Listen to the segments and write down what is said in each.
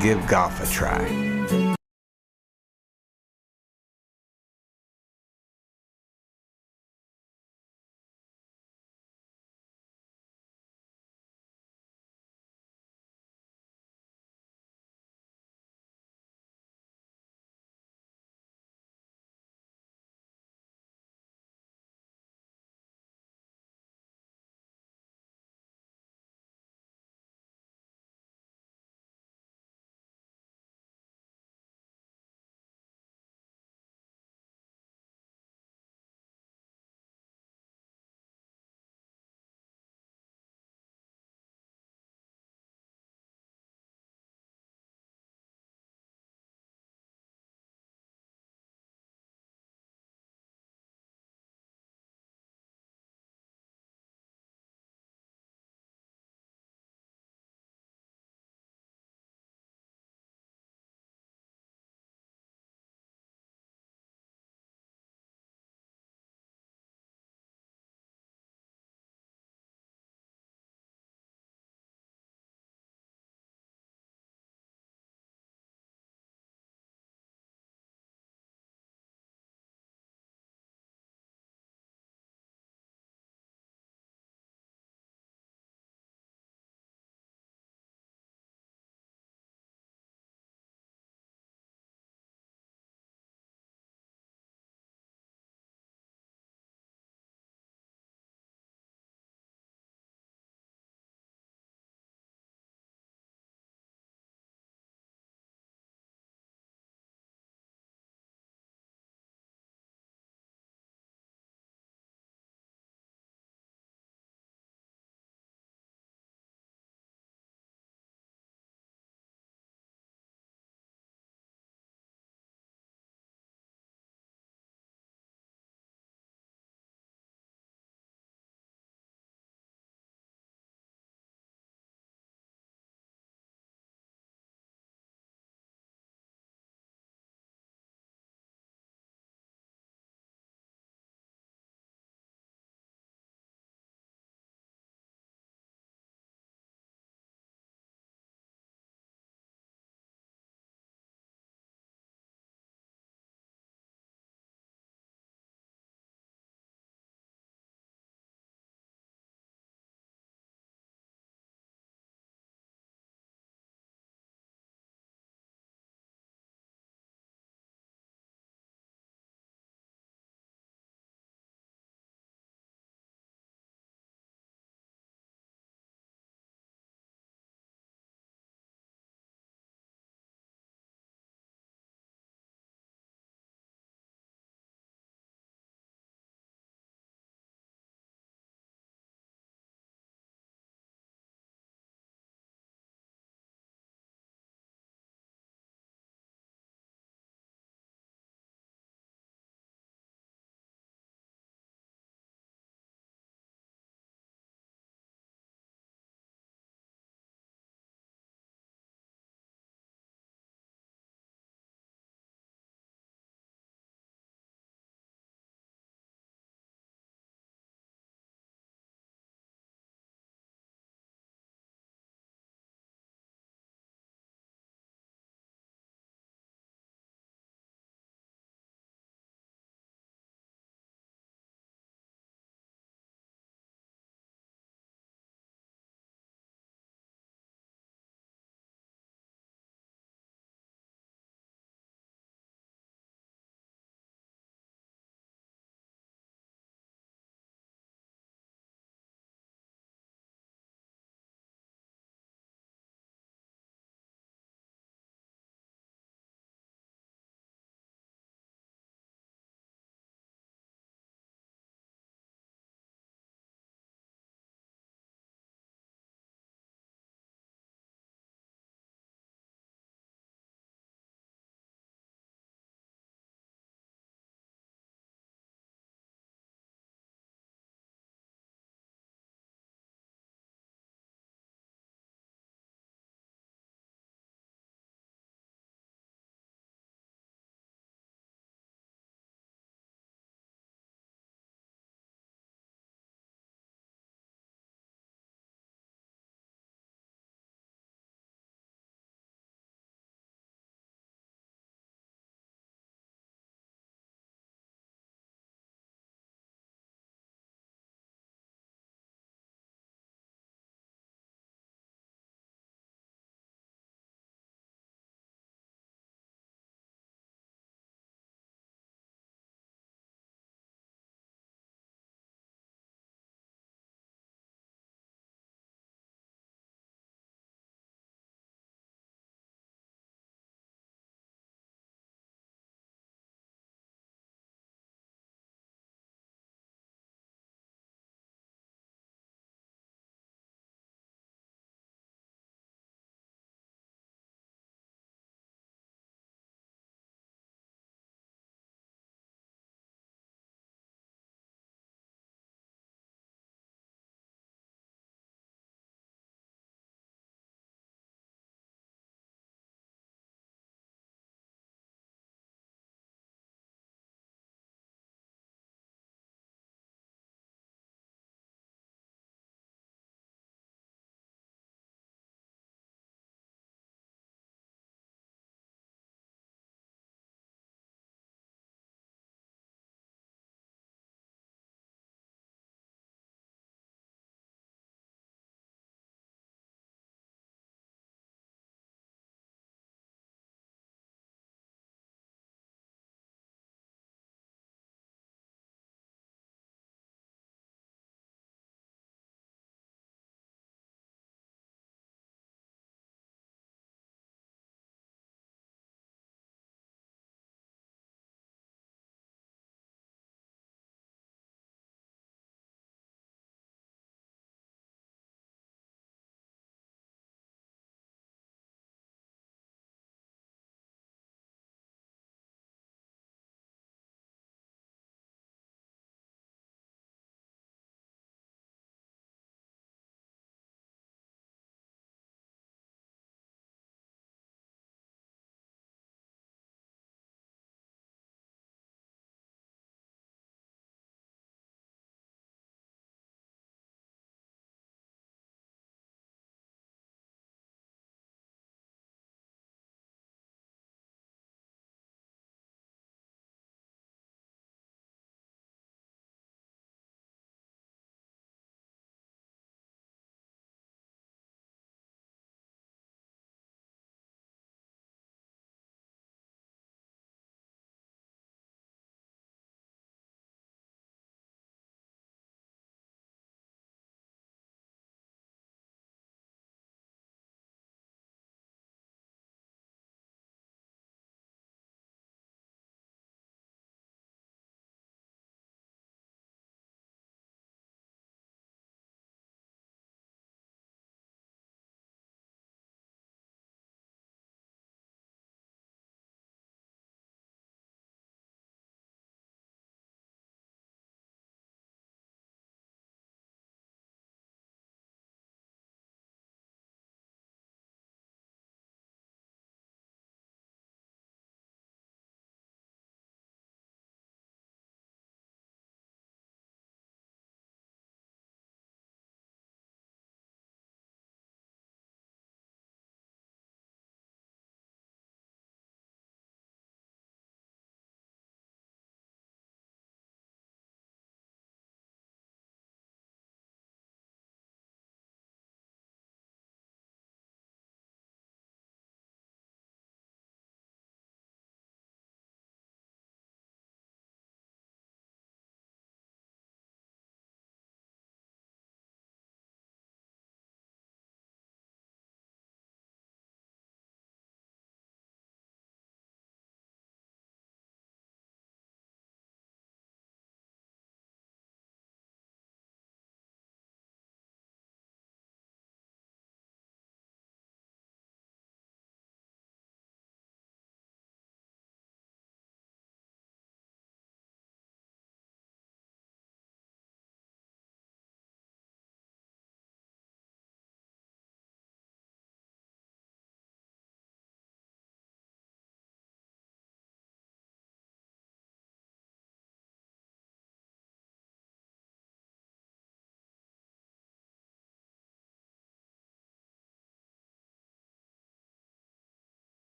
give golf a try.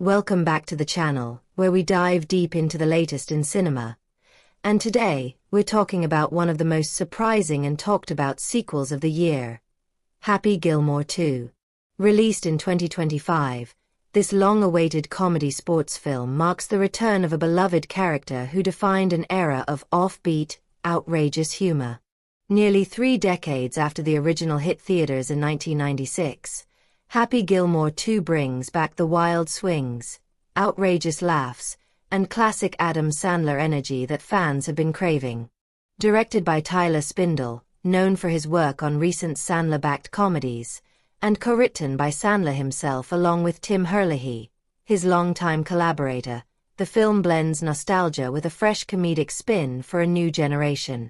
Welcome back to the channel, where we dive deep into the latest in cinema. And today, we're talking about one of the most surprising and talked about sequels of the year, Happy Gilmore 2. Released in 2025, this long-awaited comedy sports film marks the return of a beloved character who defined an era of offbeat, outrageous humor. Nearly 3 decades after the original hit theaters in 1996, Happy Gilmore 2 brings back the wild swings, outrageous laughs, and classic Adam Sandler energy that fans have been craving. Directed by Tyler Spindle, known for his work on recent Sandler-backed comedies, and co-written by Sandler himself along with Tim Herlihy, his longtime collaborator, the film blends nostalgia with a fresh comedic spin for a new generation.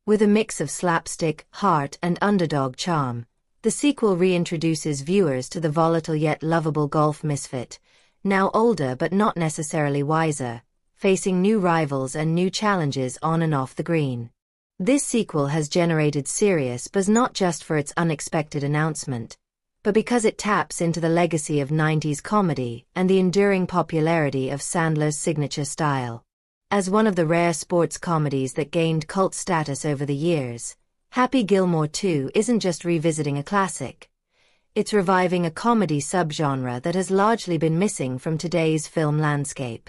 With a mix of slapstick, heart, and underdog charm, the sequel reintroduces viewers to the volatile yet lovable golf misfit, now older but not necessarily wiser, facing new rivals and new challenges on and off the green. This sequel has generated serious buzz not just for its unexpected announcement, but because it taps into the legacy of 90s comedy and the enduring popularity of Sandler's signature style. As one of the rare sports comedies that gained cult status over the years, Happy Gilmore 2 isn't just revisiting a classic. It's reviving a comedy subgenre that has largely been missing from today's film landscape.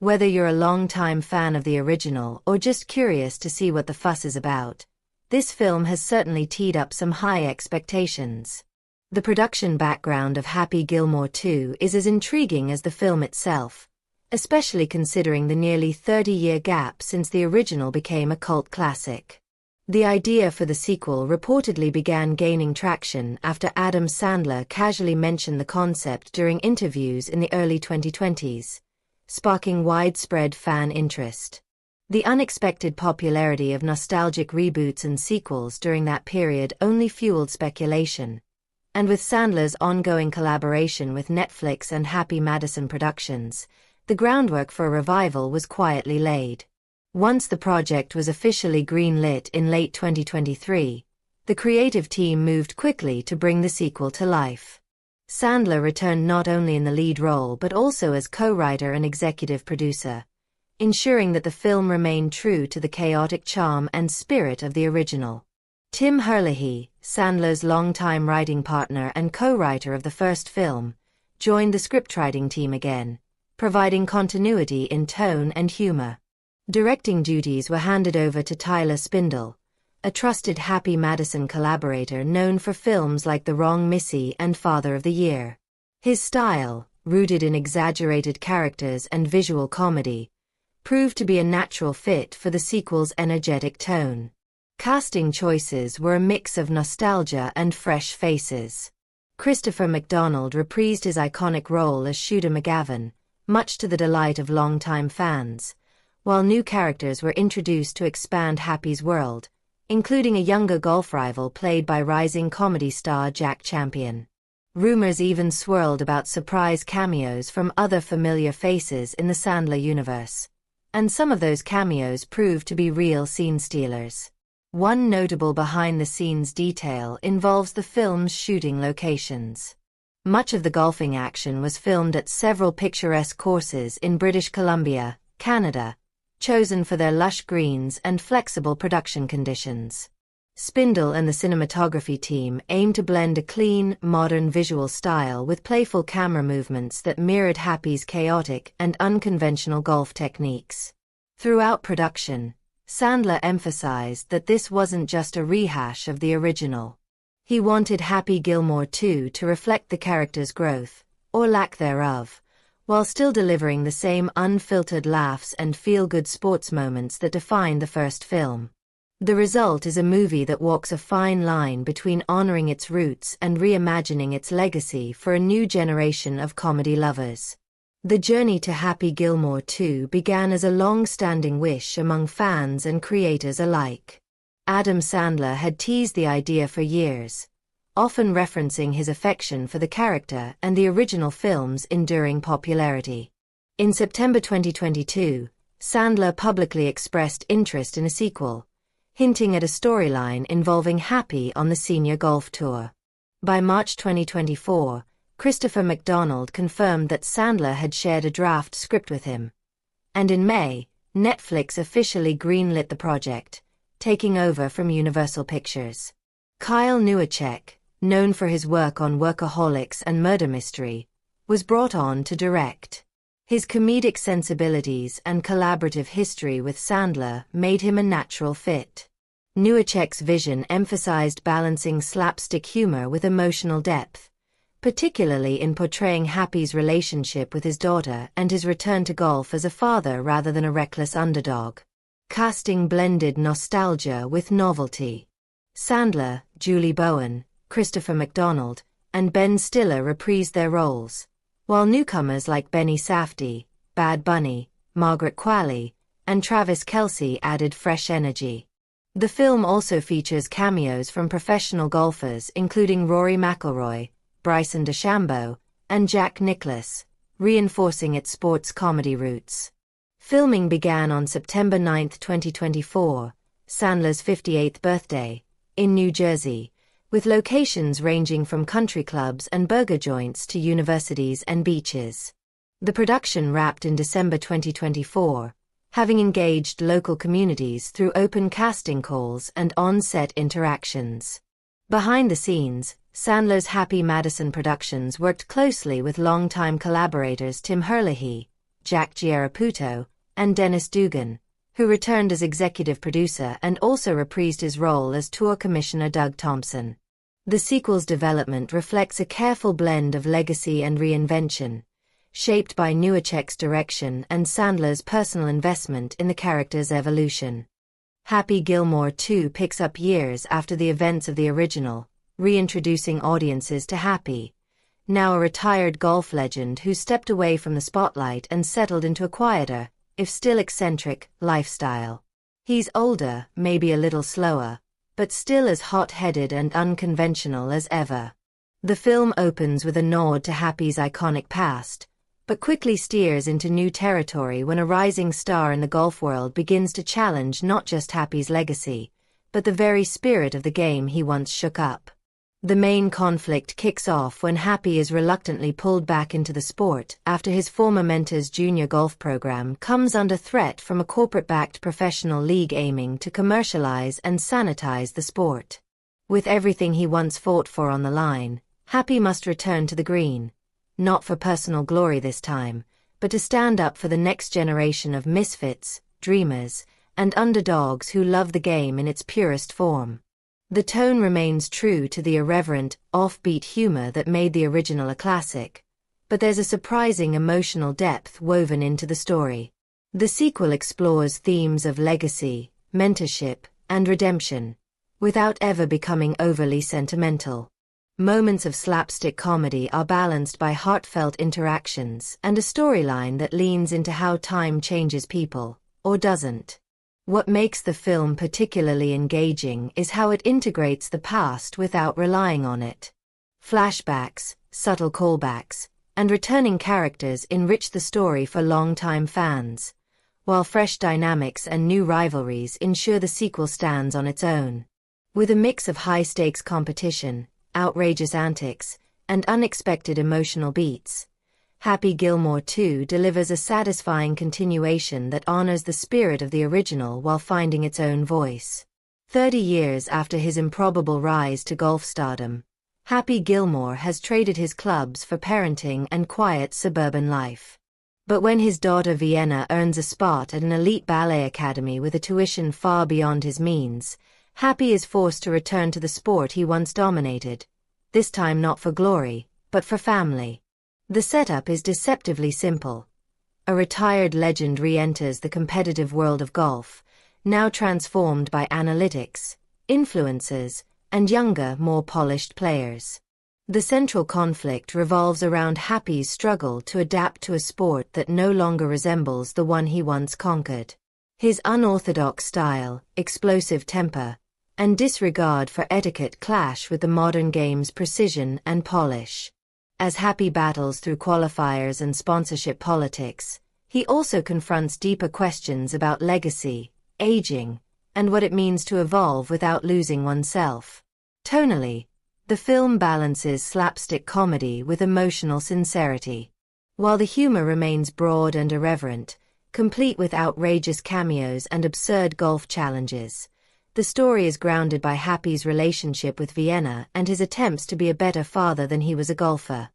Whether you're a longtime fan of the original or just curious to see what the fuss is about, this film has certainly teed up some high expectations. The production background of Happy Gilmore 2 is as intriguing as the film itself, especially considering the nearly 30-year gap since the original became a cult classic. The idea for the sequel reportedly began gaining traction after Adam Sandler casually mentioned the concept during interviews in the early 2020s, sparking widespread fan interest. The unexpected popularity of nostalgic reboots and sequels during that period only fueled speculation, and with Sandler's ongoing collaboration with Netflix and Happy Madison Productions, the groundwork for a revival was quietly laid. Once the project was officially green-lit in late 2023, the creative team moved quickly to bring the sequel to life. Sandler returned not only in the lead role but also as co-writer and executive producer, ensuring that the film remained true to the chaotic charm and spirit of the original. Tim Herlihy, Sandler's longtime writing partner and co-writer of the first film, joined the scriptwriting team again, providing continuity in tone and humor. Directing duties were handed over to Tyler Spindle, a trusted Happy Madison collaborator known for films like The Wrong Missy and Father of the Year. His style, rooted in exaggerated characters and visual comedy, proved to be a natural fit for the sequel's energetic tone. Casting choices were a mix of nostalgia and fresh faces. Christopher McDonald reprised his iconic role as Shooter McGavin, much to the delight of longtime fans, while new characters were introduced to expand Happy's world, including a younger golf rival played by rising comedy star Jack Champion. Rumors even swirled about surprise cameos from other familiar faces in the Sandler universe, and some of those cameos proved to be real scene stealers. One notable behind-the-scenes detail involves the film's shooting locations. Much of the golfing action was filmed at several picturesque courses in British Columbia, Canada, chosen for their lush greens and flexible production conditions. Spindle and the cinematography team aimed to blend a clean, modern visual style with playful camera movements that mirrored Happy's chaotic and unconventional golf techniques. Throughout production, Sandler emphasized that this wasn't just a rehash of the original. He wanted Happy Gilmore 2 to reflect the character's growth, or lack thereof, while still delivering the same unfiltered laughs and feel-good sports moments that defined the first film. The result is a movie that walks a fine line between honoring its roots and reimagining its legacy for a new generation of comedy lovers. The journey to Happy Gilmore 2 began as a long-standing wish among fans and creators alike. Adam Sandler had teased the idea for years, often referencing his affection for the character and the original film's enduring popularity. In September 2022, Sandler publicly expressed interest in a sequel, hinting at a storyline involving Happy on the senior golf tour. By March 2024, Christopher McDonald confirmed that Sandler had shared a draft script with him. And in May, Netflix officially greenlit the project, taking over from Universal Pictures. Kyle Newacheck, known for his work on Workaholics and Murder Mystery, was brought on to direct. His comedic sensibilities and collaborative history with Sandler made him a natural fit. Newacheck's vision emphasized balancing slapstick humor with emotional depth, particularly in portraying Happy's relationship with his daughter and his return to golf as a father rather than a reckless underdog. Casting blended nostalgia with novelty. Sandler, Julie Bowen, Christopher McDonald, and Ben Stiller reprised their roles, while newcomers like Benny Safdie, Bad Bunny, Margaret Qualley, and Travis Kelce added fresh energy. The film also features cameos from professional golfers including Rory McIlroy, Bryson DeChambeau, and Jack Nicklaus, reinforcing its sports comedy roots. Filming began on September 9, 2024, Sandler's 58th birthday, in New Jersey, with locations ranging from country clubs and burger joints to universities and beaches. The production wrapped in December 2024, having engaged local communities through open casting calls and on-set interactions. Behind the scenes, Sandler's Happy Madison Productions worked closely with longtime collaborators Tim Herlihy, Jack Giaraputo, and Dennis Dugan, who returned as executive producer and also reprised his role as tour commissioner Doug Thompson. The sequel's development reflects a careful blend of legacy and reinvention, shaped by Newacheck's direction and Sandler's personal investment in the character's evolution. Happy Gilmore 2 picks up years after the events of the original, reintroducing audiences to Happy, now a retired golf legend who stepped away from the spotlight and settled into a quieter, if still eccentric, lifestyle. He's older, maybe a little slower, but still as hot-headed and unconventional as ever. The film opens with a nod to Happy's iconic past, but quickly steers into new territory when a rising star in the golf world begins to challenge not just Happy's legacy, but the very spirit of the game he once shook up. The main conflict kicks off when Happy is reluctantly pulled back into the sport after his former mentor's junior golf program comes under threat from a corporate-backed professional league aiming to commercialize and sanitize the sport. With everything he once fought for on the line, Happy must return to the green, not for personal glory this time, but to stand up for the next generation of misfits, dreamers, and underdogs who love the game in its purest form. The tone remains true to the irreverent, offbeat humor that made the original a classic, but there's a surprising emotional depth woven into the story. The sequel explores themes of legacy, mentorship, and redemption, without ever becoming overly sentimental. Moments of slapstick comedy are balanced by heartfelt interactions and a storyline that leans into how time changes people, or doesn't. What makes the film particularly engaging is how it integrates the past without relying on it. Flashbacks, subtle callbacks, and returning characters enrich the story for longtime fans, while fresh dynamics and new rivalries ensure the sequel stands on its own. With a mix of high-stakes competition, outrageous antics, and unexpected emotional beats, Happy Gilmore 2 delivers a satisfying continuation that honors the spirit of the original while finding its own voice. 30 years after his improbable rise to golf stardom, Happy Gilmore has traded his clubs for parenting and quiet suburban life. But when his daughter Vienna earns a spot at an elite ballet academy with a tuition far beyond his means, Happy is forced to return to the sport he once dominated, this time not for glory, but for family. The setup is deceptively simple. A retired legend re-enters the competitive world of golf, now transformed by analytics, influencers, and younger, more polished players. The central conflict revolves around Happy's struggle to adapt to a sport that no longer resembles the one he once conquered. His unorthodox style, explosive temper, and disregard for etiquette clash with the modern game's precision and polish. As Happy battles through qualifiers and sponsorship politics, he also confronts deeper questions about legacy, aging, and what it means to evolve without losing oneself. Tonally, The film balances slapstick comedy with emotional sincerity. While the humor remains broad and irreverent, complete with outrageous cameos and absurd golf challenges, the story is grounded by Happy's relationship with Vienna and his attempts to be a better father than he was a golfer.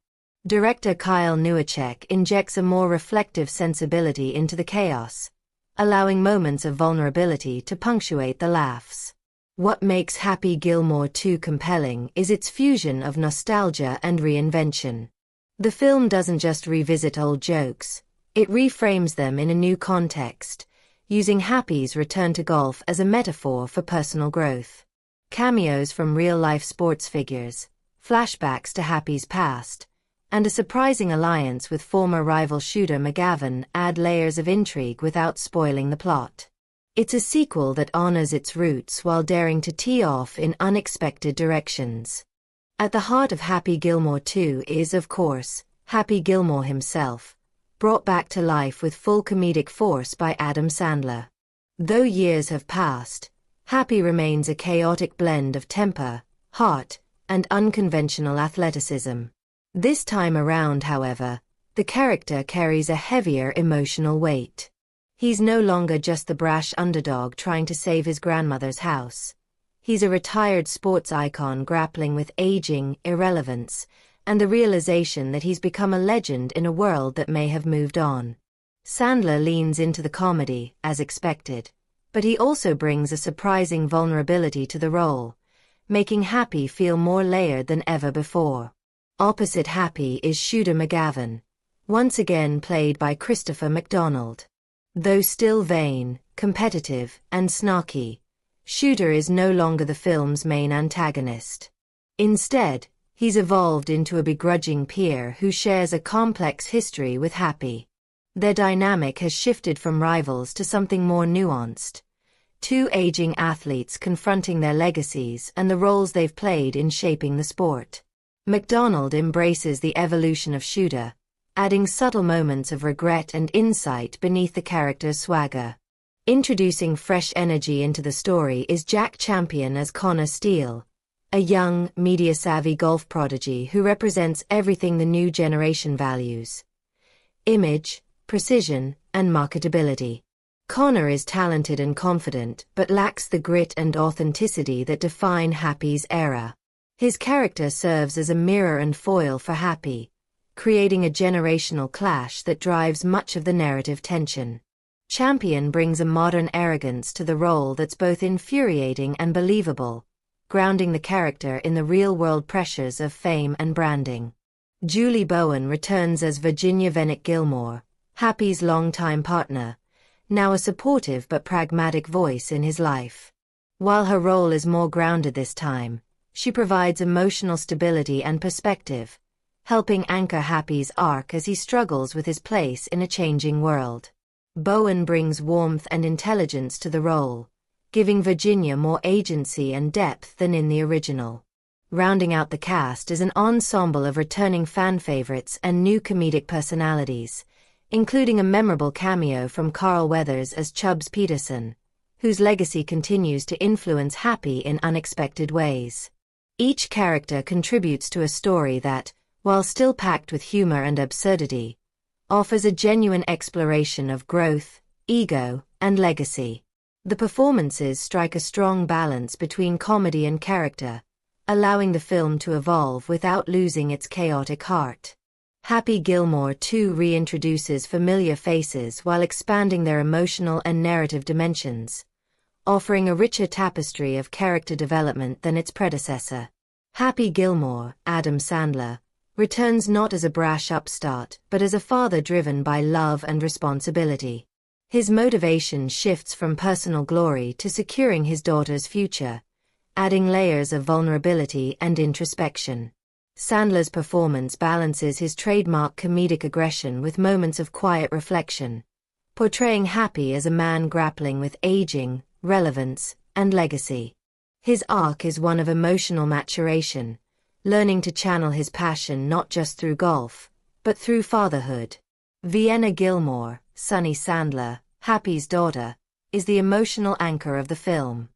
Director Kyle Newacek injects a more reflective sensibility into the chaos, allowing moments of vulnerability to punctuate the laughs. What makes Happy Gilmore 2 compelling is its fusion of nostalgia and reinvention. The film doesn't just revisit old jokes, it reframes them in a new context, using Happy's return to golf as a metaphor for personal growth. Cameos from real-life sports figures, flashbacks to Happy's past, and a surprising alliance with former rival shooter McGavin add layers of intrigue without spoiling the plot. It's a sequel that honors its roots while daring to tee off in unexpected directions. At the heart of Happy Gilmore 2 is, of course, Happy Gilmore himself, brought back to life with full comedic force by Adam Sandler. Though years have passed, Happy remains a chaotic blend of temper, heart, and unconventional athleticism. This time around, however, the character carries a heavier emotional weight. He's no longer just the brash underdog trying to save his grandmother's house. He's a retired sports icon grappling with aging, irrelevance, and the realization that he's become a legend in a world that may have moved on. Sandler leans into the comedy, as expected, but he also brings a surprising vulnerability to the role, making Happy feel more layered than ever before. Opposite Happy is Shooter McGavin, once again played by Christopher McDonald. Though still vain, competitive, and snarky, Shooter is no longer the film's main antagonist. Instead, he's evolved into a begrudging peer who shares a complex history with Happy. Their dynamic has shifted from rivals to something more nuanced. Two aging athletes confronting their legacies and the roles they've played in shaping the sport. McDonald embraces the evolution of Shooter, adding subtle moments of regret and insight beneath the character's swagger. Introducing fresh energy into the story is Jack Champion as Connor Steele, a young, media-savvy golf prodigy who represents everything the new generation values: image, precision, and marketability. Connor is talented and confident but lacks the grit and authenticity that define Happy's era. His character serves as a mirror and foil for Happy, creating a generational clash that drives much of the narrative tension. Champion brings a modern arrogance to the role that's both infuriating and believable, grounding the character in the real-world pressures of fame and branding. Julie Bowen returns as Virginia Vennick Gilmore, Happy's longtime partner, now a supportive but pragmatic voice in his life. While her role is more grounded this time, she provides emotional stability and perspective, helping anchor Happy's arc as he struggles with his place in a changing world. Bowen brings warmth and intelligence to the role, giving Virginia more agency and depth than in the original. Rounding out the cast is an ensemble of returning fan favorites and new comedic personalities, including a memorable cameo from Carl Weathers as Chubbs Peterson, whose legacy continues to influence Happy in unexpected ways. Each character contributes to a story that, while still packed with humor and absurdity, offers a genuine exploration of growth, ego, and legacy. The performances strike a strong balance between comedy and character, allowing the film to evolve without losing its chaotic heart. Happy Gilmore 2 reintroduces familiar faces while expanding their emotional and narrative dimensions, offering a richer tapestry of character development than its predecessor. Happy Gilmore, Adam Sandler, returns not as a brash upstart but as a father driven by love and responsibility. His motivation shifts from personal glory to securing his daughter's future, adding layers of vulnerability and introspection. Sandler's performance balances his trademark comedic aggression with moments of quiet reflection, portraying Happy as a man grappling with aging, relevance, and legacy. His arc is one of emotional maturation, learning to channel his passion not just through golf, but through fatherhood. Vienna Gilmore, Sunny Sandler, Happy's daughter, is the emotional anchor of the film.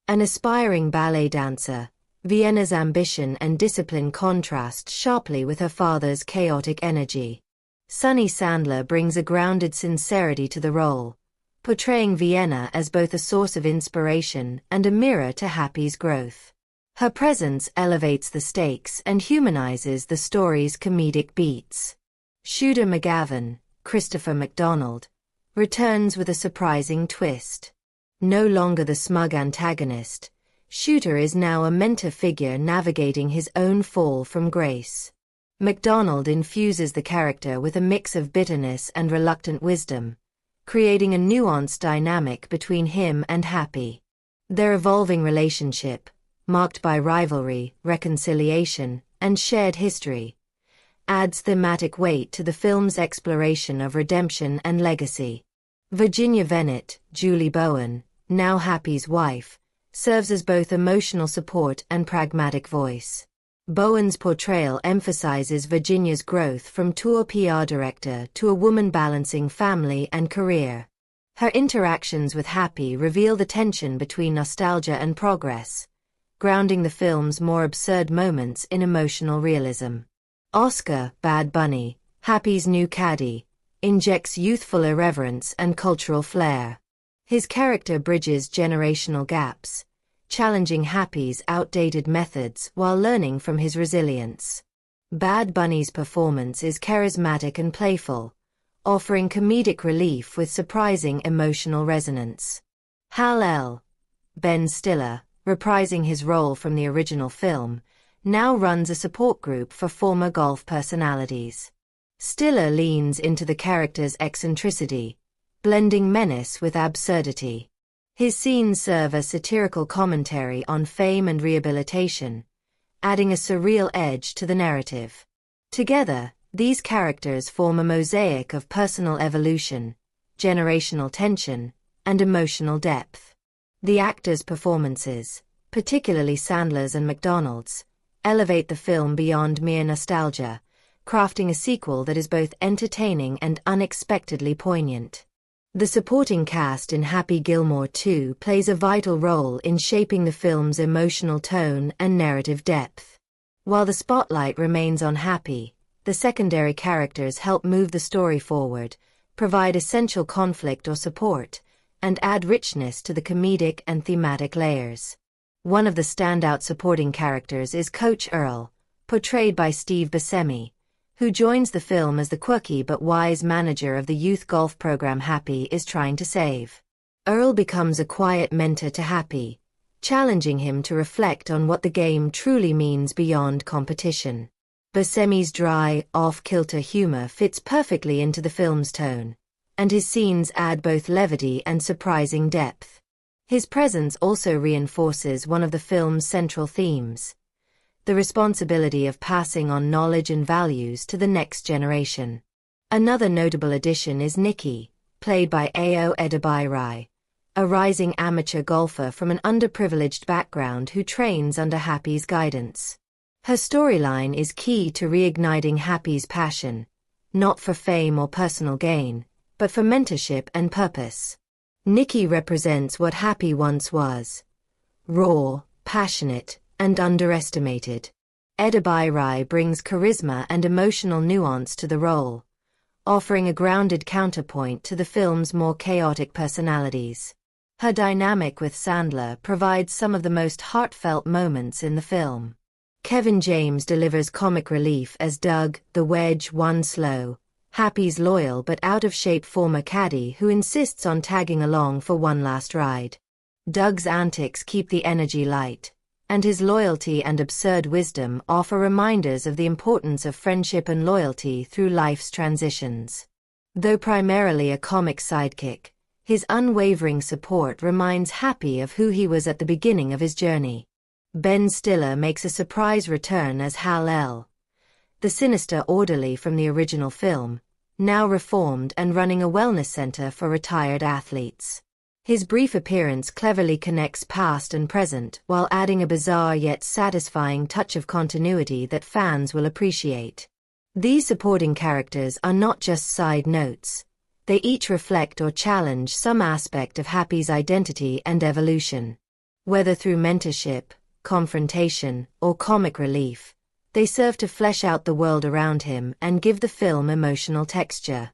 An aspiring ballet dancer, Vienna's ambition and discipline contrast sharply with her father's chaotic energy. Sunny Sandler brings a grounded sincerity to the role, portraying Vienna as both a source of inspiration and a mirror to Happy's growth. Her presence elevates the stakes and humanizes the story's comedic beats. Shooter McGavin, Christopher McDonald, returns with a surprising twist. No longer the smug antagonist, Shooter is now a mentor figure navigating his own fall from grace. McDonald infuses the character with a mix of bitterness and reluctant wisdom, creating a nuanced dynamic between him and Happy. Their evolving relationship, marked by rivalry, reconciliation, and shared history, adds thematic weight to the film's exploration of redemption and legacy. Virginia Bennett, Julie Bowen, now Happy's wife, serves as both emotional support and pragmatic voice. Bowen's portrayal emphasizes Virginia's growth from tour PR director to a woman balancing family and career. Her interactions with Happy reveal the tension between nostalgia and progress, grounding the film's more absurd moments in emotional realism. Oscar, Bad Bunny, Happy's new caddy, injects youthful irreverence and cultural flair. His character bridges generational gaps, challenging Happy's outdated methods while learning from his resilience. Bad Bunny's performance is charismatic and playful, offering comedic relief with surprising emotional resonance. Hal L. Ben Stiller, reprising his role from the original film, now runs a support group for former golf personalities. Stiller leans into the character's eccentricity, blending menace with absurdity. His scenes serve as satirical commentary on fame and rehabilitation, adding a surreal edge to the narrative. Together, these characters form a mosaic of personal evolution, generational tension, and emotional depth. The actors' performances, particularly Sandler's and McDonald's, elevate the film beyond mere nostalgia, crafting a sequel that is both entertaining and unexpectedly poignant. The supporting cast in Happy Gilmore 2 plays a vital role in shaping the film's emotional tone and narrative depth. While the spotlight remains on Happy, the secondary characters help move the story forward, provide essential conflict or support, and add richness to the comedic and thematic layers. One of the standout supporting characters is Coach Earl, portrayed by Steve Buscemi, who joins the film as the quirky but wise manager of the youth golf program Happy is trying to save. Earl becomes a quiet mentor to Happy, challenging him to reflect on what the game truly means beyond competition. Buscemi's dry, off-kilter humor fits perfectly into the film's tone, and his scenes add both levity and surprising depth. His presence also reinforces one of the film's central themes: the responsibility of passing on knowledge and values to the next generation. Another notable addition is Nikki, played by Ao Edebiri, a rising amateur golfer from an underprivileged background who trains under Happy's guidance. Her storyline is key to reigniting Happy's passion, not for fame or personal gain, but for mentorship and purpose. Nikki represents what Happy once was: raw, passionate, and underestimated. Edebiri brings charisma and emotional nuance to the role, offering a grounded counterpoint to the film's more chaotic personalities. Her dynamic with Sandler provides some of the most heartfelt moments in the film. Kevin James delivers comic relief as Doug, the Wedge One Slow, Happy's loyal but out-of-shape former caddy who insists on tagging along for one last ride. Doug's antics keep the energy light, and his loyalty and absurd wisdom offer reminders of the importance of friendship and loyalty through life's transitions. Though primarily a comic sidekick, his unwavering support reminds Happy of who he was at the beginning of his journey. Ben Stiller makes a surprise return as Hal L., the sinister orderly from the original film, now reformed and running a wellness center for retired athletes. His brief appearance cleverly connects past and present while adding a bizarre yet satisfying touch of continuity that fans will appreciate. These supporting characters are not just side notes. They each reflect or challenge some aspect of Happy's identity and evolution. Whether through mentorship, confrontation, or comic relief. They serve to flesh out the world around him and give the film emotional texture.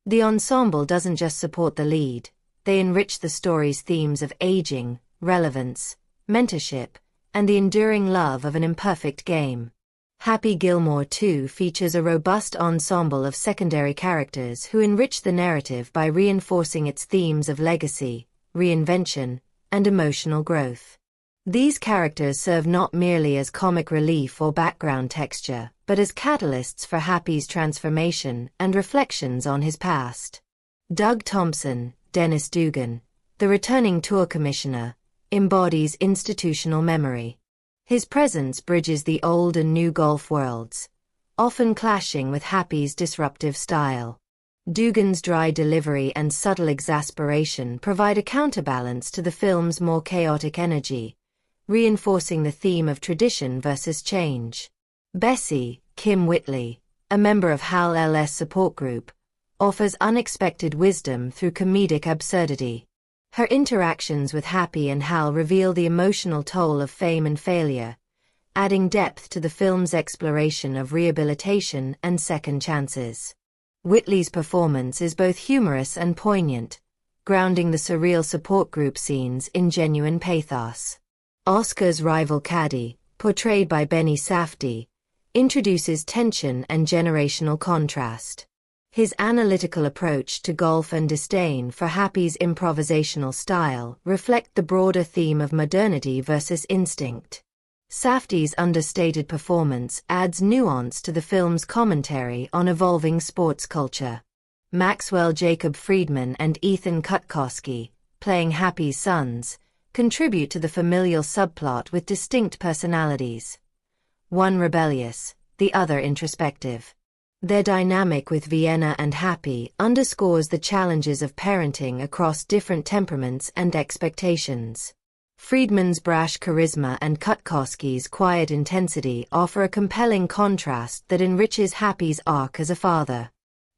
The ensemble doesn't just support the lead, they enrich the story's themes of aging, relevance, mentorship, and the enduring love of an imperfect game. Happy Gilmore 2 features a robust ensemble of secondary characters who enrich the narrative by reinforcing its themes of legacy, reinvention, and emotional growth. These characters serve not merely as comic relief or background texture, but as catalysts for Happy's transformation and reflections on his past. Doug Thompson, Dennis Dugan, the returning tour commissioner, embodies institutional memory. His presence bridges the old and new golf worlds, often clashing with Happy's disruptive style. Dugan's dry delivery and subtle exasperation provide a counterbalance to the film's more chaotic energy, reinforcing the theme of tradition versus change. Bessie, Kim Whitley, a member of Hal L's support group, offers unexpected wisdom through comedic absurdity. Her interactions with Happy and Hal reveal the emotional toll of fame and failure, adding depth to the film's exploration of rehabilitation and second chances. Whitley's performance is both humorous and poignant, grounding the surreal support group scenes in genuine pathos. Oscar's rival caddy, portrayed by Benny Safdie, introduces tension and generational contrast. His analytical approach to golf and disdain for Happy's improvisational style reflect the broader theme of modernity versus instinct. Safdie's understated performance adds nuance to the film's commentary on evolving sports culture. Maxwell Jacob Friedman and Ethan Kutkoski, playing Happy's sons, contribute to the familial subplot with distinct personalities. One rebellious, the other introspective. Their dynamic with Vienna and Happy underscores the challenges of parenting across different temperaments and expectations. Friedman's brash charisma and Kutkoski's quiet intensity offer a compelling contrast that enriches Happy's arc as a father.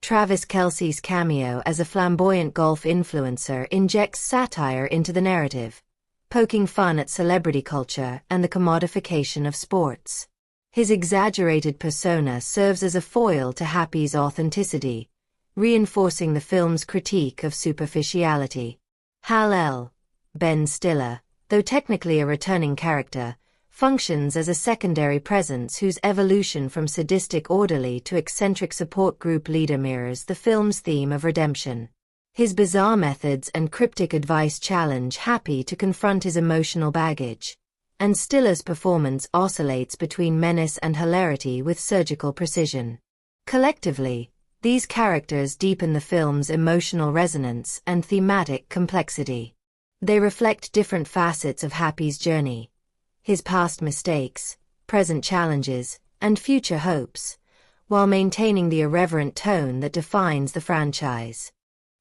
Travis Kelce's cameo as a flamboyant golf influencer injects satire into the narrative, poking fun at celebrity culture and the commodification of sports. His exaggerated persona serves as a foil to Happy's authenticity, reinforcing the film's critique of superficiality. Hal L. Ben Stiller, though technically a returning character, functions as a secondary presence whose evolution from sadistic orderly to eccentric support group leader mirrors the film's theme of redemption. His bizarre methods and cryptic advice challenge Happy to confront his emotional baggage, and Stiller's performance oscillates between menace and hilarity with surgical precision. Collectively, these characters deepen the film's emotional resonance and thematic complexity. They reflect different facets of Happy's journey, his past mistakes, present challenges, and future hopes, while maintaining the irreverent tone that defines the franchise.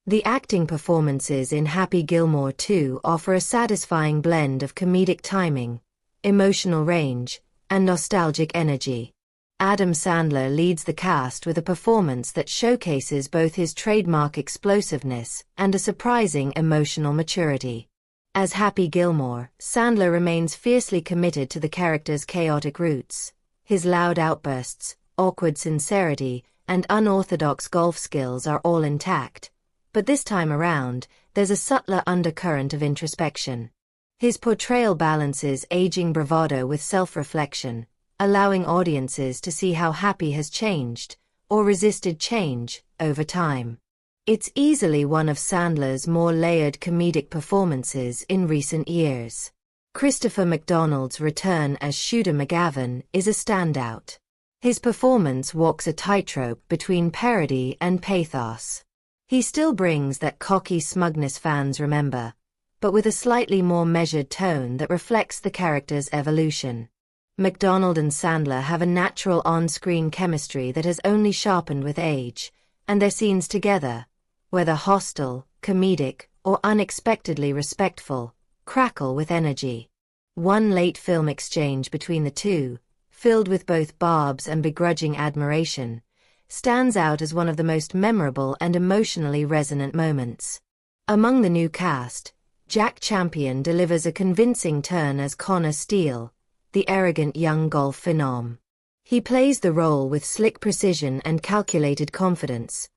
The acting performances in Happy Gilmore 2 offer a satisfying blend of comedic timing, emotional range, and nostalgic energy. Adam Sandler leads the cast with a performance that showcases both his trademark explosiveness and a surprising emotional maturity. As Happy Gilmore, Sandler remains fiercely committed to the character's chaotic roots. His loud outbursts, awkward sincerity, and unorthodox golf skills are all intact. But this time around, there's a subtler undercurrent of introspection. His portrayal balances aging bravado with self-reflection, allowing audiences to see how Happy has changed, or resisted change, over time. It's easily one of Sandler's more layered comedic performances in recent years. Christopher McDonald's return as Shooter McGavin is a standout. His performance walks a tightrope between parody and pathos. He still brings that cocky smugness fans remember, but with a slightly more measured tone that reflects the character's evolution. McDonald and Sandler have a natural on-screen chemistry that has only sharpened with age, and their scenes together, whether hostile, comedic, or unexpectedly respectful, crackle with energy. One late film exchange between the two, filled with both barbs and begrudging admiration, stands out as one of the most memorable and emotionally resonant moments. Among the new cast, Jack Champion delivers a convincing turn as Connor Steele, the arrogant young golf phenom. He plays the role with slick precision and calculated confidence,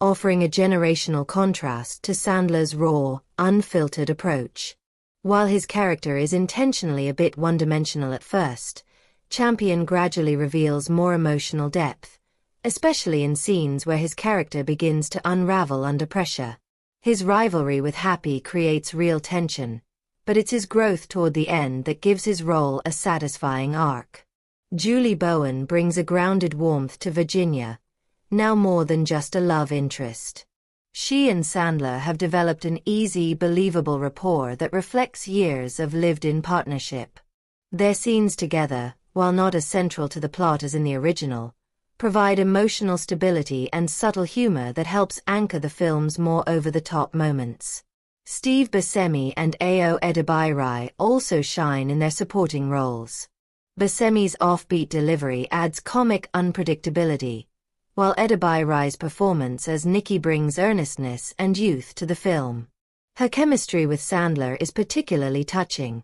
offering a generational contrast to Sandler's raw, unfiltered approach. While his character is intentionally a bit one-dimensional at first, Champion gradually reveals more emotional depth, especially in scenes where his character begins to unravel under pressure. His rivalry with Happy creates real tension, but it's his growth toward the end that gives his role a satisfying arc. Julie Bowen brings a grounded warmth to Virginia, now more than just a love interest. She and Sandler have developed an easy, believable rapport that reflects years of lived-in partnership. Their scenes together, while not as central to the plot as in the original, provide emotional stability and subtle humor that helps anchor the film's more over-the-top moments. Steve Buscemi and Ayo Edebiri also shine in their supporting roles. Buscemi's offbeat delivery adds comic unpredictability, while Edebiri's performance as Nikki brings earnestness and youth to the film. Her chemistry with Sandler is particularly touching.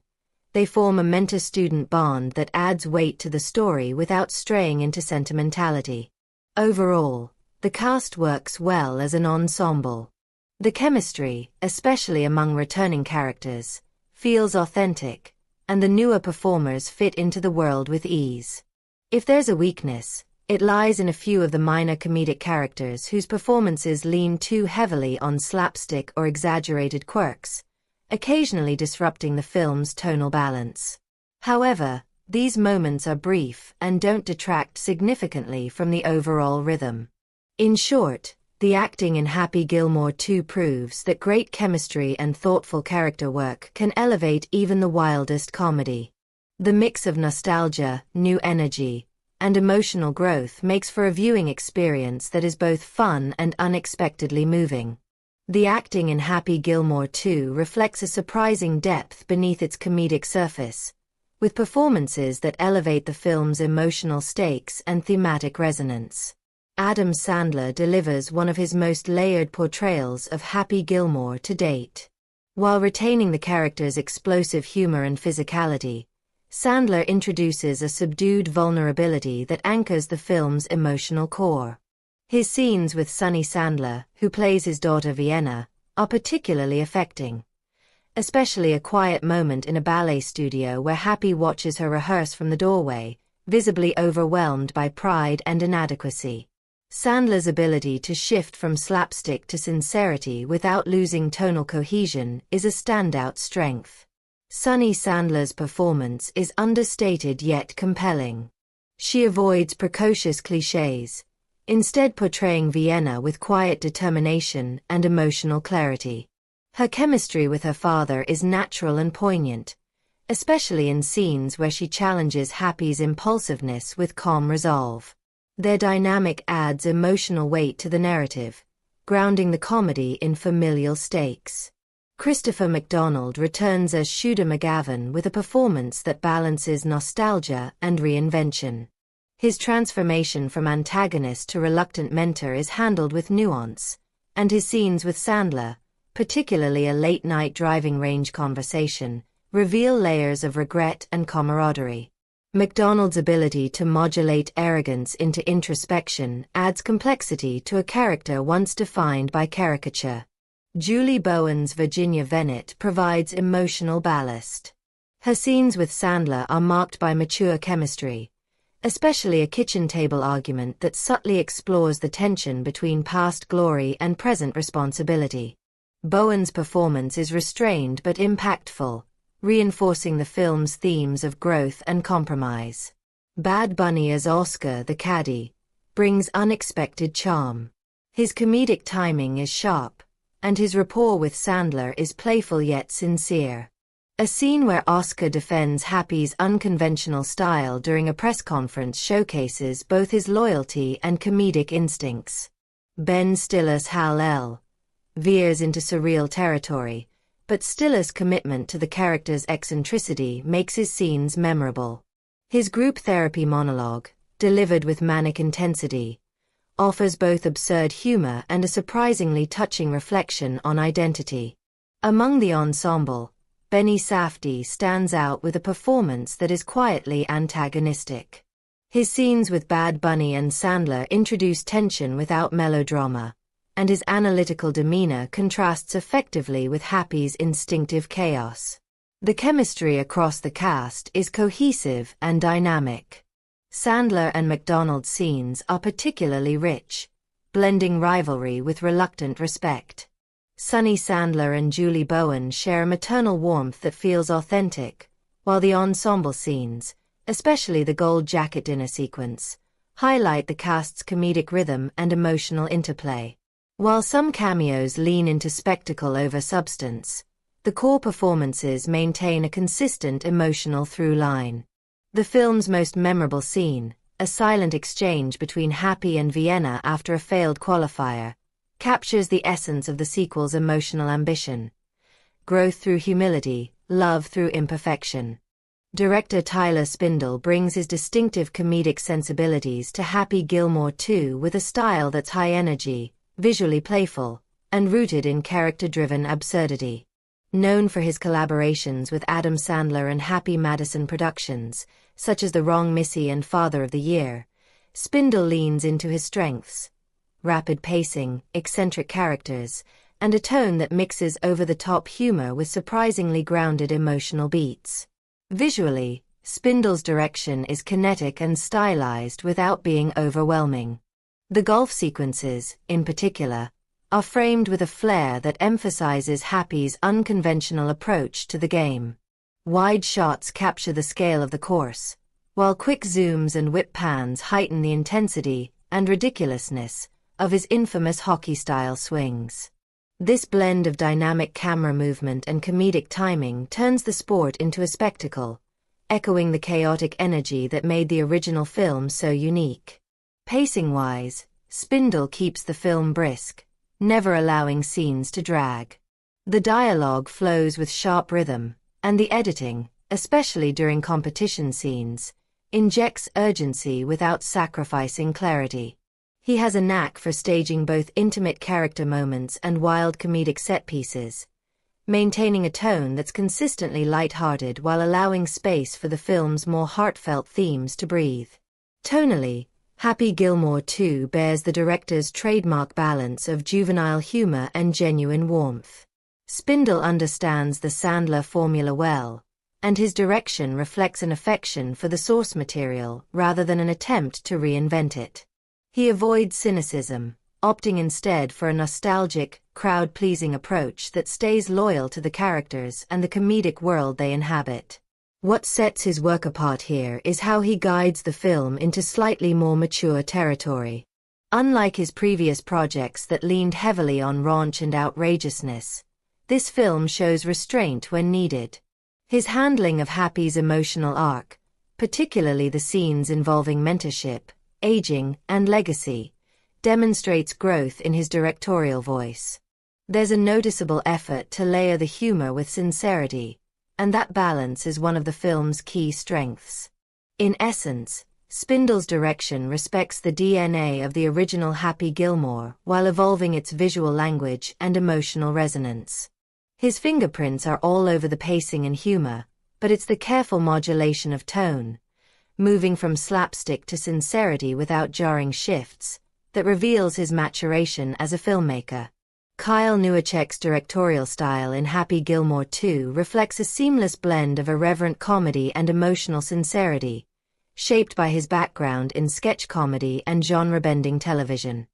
They form a mentor-student bond that adds weight to the story without straying into sentimentality. Overall, the cast works well as an ensemble. The chemistry, especially among returning characters, feels authentic, and the newer performers fit into the world with ease. If there's a weakness, it lies in a few of the minor comedic characters whose performances lean too heavily on slapstick or exaggerated quirks, occasionally disrupting the film's tonal balance. However, these moments are brief and don't detract significantly from the overall rhythm. In short, the acting in Happy Gilmore 2 proves that great chemistry and thoughtful character work can elevate even the wildest comedy. The mix of nostalgia, new energy, and emotional growth makes for a viewing experience that is both fun and unexpectedly moving. The acting in Happy Gilmore 2 reflects a surprising depth beneath its comedic surface, with performances that elevate the film's emotional stakes and thematic resonance. Adam Sandler delivers one of his most layered portrayals of Happy Gilmore to date. While retaining the character's explosive humor and physicality, Sandler introduces a subdued vulnerability that anchors the film's emotional core. His scenes with Sunny Sandler, who plays his daughter Vienna, are particularly affecting. Especially a quiet moment in a ballet studio where Happy watches her rehearse from the doorway, visibly overwhelmed by pride and inadequacy. Sandler's ability to shift from slapstick to sincerity without losing tonal cohesion is a standout strength. Sunny Sandler's performance is understated yet compelling. She avoids precocious cliches, instead portraying Vienna with quiet determination and emotional clarity. Her chemistry with her father is natural and poignant, especially in scenes where she challenges Happy's impulsiveness with calm resolve. Their dynamic adds emotional weight to the narrative, grounding the comedy in familial stakes. Christopher McDonald returns as Shooter McGavin with a performance that balances nostalgia and reinvention. His transformation from antagonist to reluctant mentor is handled with nuance, and his scenes with Sandler, particularly a late-night driving range conversation, reveal layers of regret and camaraderie. McDonald's ability to modulate arrogance into introspection adds complexity to a character once defined by caricature. Julie Bowen's Virginia Venet provides emotional ballast. Her scenes with Sandler are marked by mature chemistry, especially a kitchen table argument that subtly explores the tension between past glory and present responsibility. Bowen's performance is restrained but impactful, reinforcing the film's themes of growth and compromise. Bad Bunny as Oscar the Caddy brings unexpected charm. His comedic timing is sharp, and his rapport with Sandler is playful yet sincere. A scene where Oscar defends Happy's unconventional style during a press conference showcases both his loyalty and comedic instincts. Ben Stiller's Hal-El veers into surreal territory, but Stiller's commitment to the character's eccentricity makes his scenes memorable. His group therapy monologue, delivered with manic intensity, offers both absurd humor and a surprisingly touching reflection on identity. Among the ensemble, Benny Safdie stands out with a performance that is quietly antagonistic. His scenes with Bad Bunny and Sandler introduce tension without melodrama, and his analytical demeanor contrasts effectively with Happy's instinctive chaos. The chemistry across the cast is cohesive and dynamic. Sandler and McDonald's scenes are particularly rich, blending rivalry with reluctant respect. Sonny Sandler and Julie Bowen share a maternal warmth that feels authentic, while the ensemble scenes, especially the gold jacket dinner sequence, highlight the cast's comedic rhythm and emotional interplay. While some cameos lean into spectacle over substance, the core performances maintain a consistent emotional through line. The film's most memorable scene, a silent exchange between Happy and Vienna after a failed qualifier, captures the essence of the sequel's emotional ambition: growth through humility, love through imperfection. Director Tyler Spindle brings his distinctive comedic sensibilities to Happy Gilmore 2 with a style that's high energy, visually playful, and rooted in character-driven absurdity. Known for his collaborations with Adam Sandler and Happy Madison Productions, such as The Wrong Missy and Father of the Year, Spindle leans into his strengths: rapid pacing, eccentric characters, and a tone that mixes over-the-top humor with surprisingly grounded emotional beats. Visually, Spindle's direction is kinetic and stylized without being overwhelming. The golf sequences, in particular, are framed with a flair that emphasizes Happy's unconventional approach to the game. Wide shots capture the scale of the course, while quick zooms and whip pans heighten the intensity and ridiculousness of his infamous hockey-style swings. This blend of dynamic camera movement and comedic timing turns the sport into a spectacle, echoing the chaotic energy that made the original film so unique. Pacing-wise, Spindle keeps the film brisk, never allowing scenes to drag. The dialogue flows with sharp rhythm, and the editing, especially during competition scenes, injects urgency without sacrificing clarity. He has a knack for staging both intimate character moments and wild comedic set pieces, maintaining a tone that's consistently lighthearted while allowing space for the film's more heartfelt themes to breathe. Tonally, Happy Gilmore 2 bears the director's trademark balance of juvenile humor and genuine warmth. Spindle understands the Sandler formula well, and his direction reflects an affection for the source material rather than an attempt to reinvent it. He avoids cynicism, opting instead for a nostalgic, crowd-pleasing approach that stays loyal to the characters and the comedic world they inhabit. What sets his work apart here is how he guides the film into slightly more mature territory. Unlike his previous projects that leaned heavily on raunch and outrageousness, this film shows restraint when needed. His handling of Happy's emotional arc, particularly the scenes involving mentorship, aging, and legacy, demonstrates growth in his directorial voice. There's a noticeable effort to layer the humor with sincerity, and that balance is one of the film's key strengths. In essence, Spindle's direction respects the DNA of the original Happy Gilmore while evolving its visual language and emotional resonance. His fingerprints are all over the pacing and humor, but it's the careful modulation of tone, moving from slapstick to sincerity without jarring shifts, that reveals his maturation as a filmmaker. Kyle Newacheck's directorial style in Happy Gilmore 2 reflects a seamless blend of irreverent comedy and emotional sincerity, shaped by his background in sketch comedy and genre-bending television.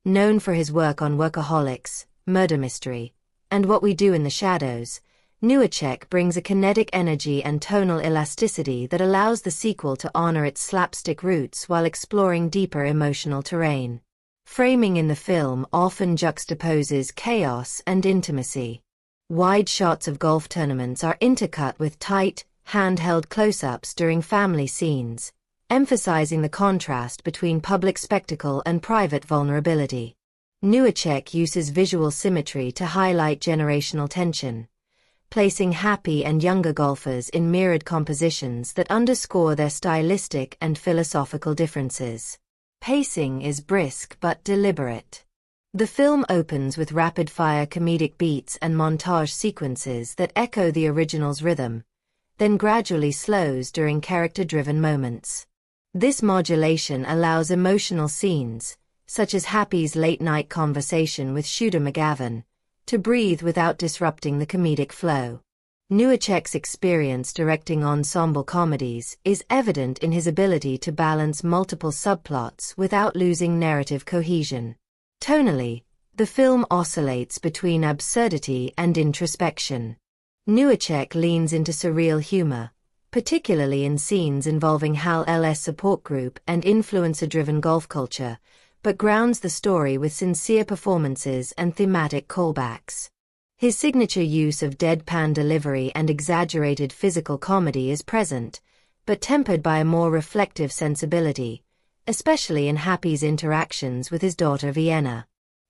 Known for his work on Workaholics, Murder Mystery, and What We Do in the Shadows, Newacheck brings a kinetic energy and tonal elasticity that allows the sequel to honor its slapstick roots while exploring deeper emotional terrain. Framing in the film often juxtaposes chaos and intimacy. Wide shots of golf tournaments are intercut with tight, handheld close-ups during family scenes, emphasizing the contrast between public spectacle and private vulnerability. Newacheck uses visual symmetry to highlight generational tension, placing Happy and younger golfers in mirrored compositions that underscore their stylistic and philosophical differences. Pacing is brisk but deliberate. The film opens with rapid-fire comedic beats and montage sequences that echo the original's rhythm, then gradually slows during character-driven moments. This modulation allows emotional scenes, such as Happy's late-night conversation with Shooter McGavin, to breathe without disrupting the comedic flow. Newacek's experience directing ensemble comedies is evident in his ability to balance multiple subplots without losing narrative cohesion. Tonally, the film oscillates between absurdity and introspection. Newacek leans into surreal humor, particularly in scenes involving Hal-LS support group and influencer-driven golf culture, but grounds the story with sincere performances and thematic callbacks. His signature use of deadpan delivery and exaggerated physical comedy is present, but tempered by a more reflective sensibility, especially in Happy's interactions with his daughter Vienna.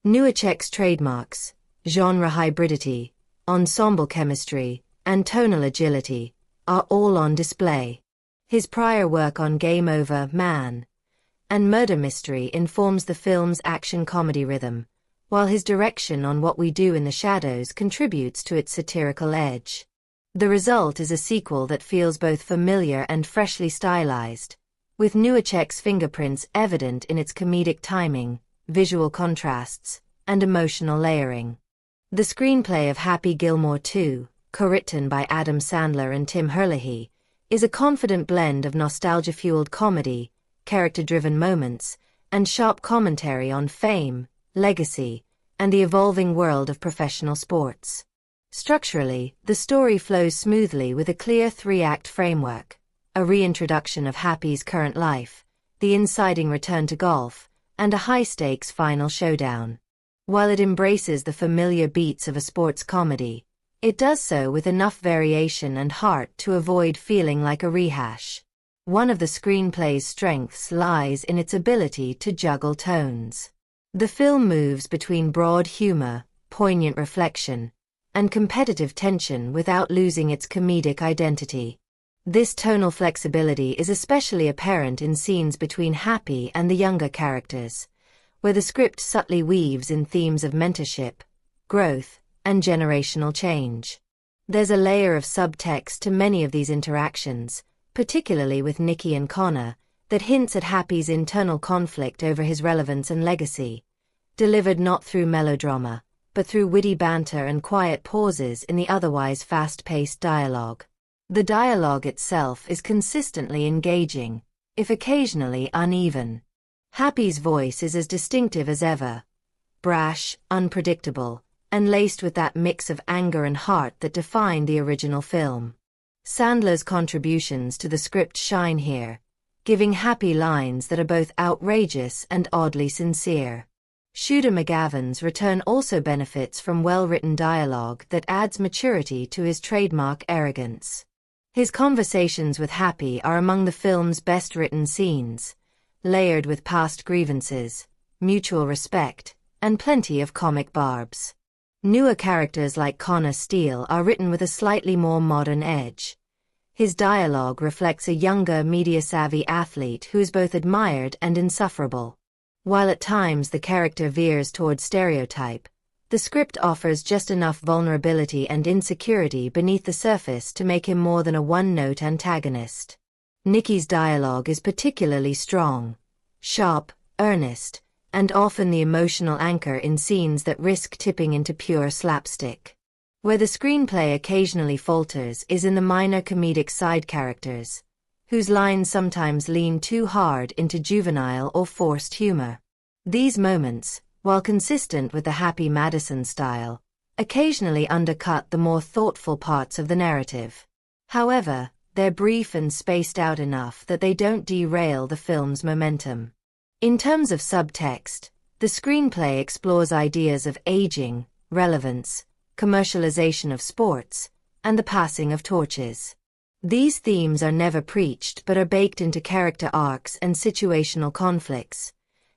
Newacek's trademarks, genre hybridity, ensemble chemistry, and tonal agility, are all on display. His prior work on Game Over, Man, and Murder Mystery informs the film's action comedy rhythm, while his direction on What We Do in the Shadows contributes to its satirical edge. The result is a sequel that feels both familiar and freshly stylized, with Newacek's fingerprints evident in its comedic timing, visual contrasts, and emotional layering. The screenplay of Happy Gilmore 2, co-written by Adam Sandler and Tim Herlihy, is a confident blend of nostalgia-fueled comedy, character-driven moments, and sharp commentary on fame, legacy, and the evolving world of professional sports. Structurally, the story flows smoothly with a clear three-act framework: a reintroduction of Happy's current life, the inciting return to golf, and a high-stakes final showdown. While it embraces the familiar beats of a sports comedy, it does so with enough variation and heart to avoid feeling like a rehash. One of the screenplay's strengths lies in its ability to juggle tones. The film moves between broad humor, poignant reflection, and competitive tension without losing its comedic identity. This tonal flexibility is especially apparent in scenes between Happy and the younger characters, where the script subtly weaves in themes of mentorship, growth, and generational change. There's a layer of subtext to many of these interactions, particularly with Nikki and Connor, that hints at Happy's internal conflict over his relevance and legacy, delivered not through melodrama, but through witty banter and quiet pauses in the otherwise fast-paced dialogue. The dialogue itself is consistently engaging, if occasionally uneven. Happy's voice is as distinctive as ever, brash, unpredictable, and laced with that mix of anger and heart that defined the original film. Sandler's contributions to the script shine here, giving Happy lines that are both outrageous and oddly sincere. Shooter McGavin's return also benefits from well-written dialogue that adds maturity to his trademark arrogance. His conversations with Happy are among the film's best-written scenes, layered with past grievances, mutual respect, and plenty of comic barbs. Newer characters like Connor Steele are written with a slightly more modern edge. His dialogue reflects a younger, media-savvy athlete who is both admired and insufferable. While at times the character veers toward stereotype, the script offers just enough vulnerability and insecurity beneath the surface to make him more than a one-note antagonist. Nikki's dialogue is particularly strong, sharp, earnest, and often the emotional anchor in scenes that risk tipping into pure slapstick. Where the screenplay occasionally falters is in the minor comedic side characters, whose lines sometimes lean too hard into juvenile or forced humor. These moments, while consistent with the Happy Madison style, occasionally undercut the more thoughtful parts of the narrative. However, they're brief and spaced out enough that they don't derail the film's momentum. In terms of subtext, the screenplay explores ideas of aging, relevance, commercialization of sports, and the passing of torches. These themes are never preached but are baked into character arcs and situational conflicts,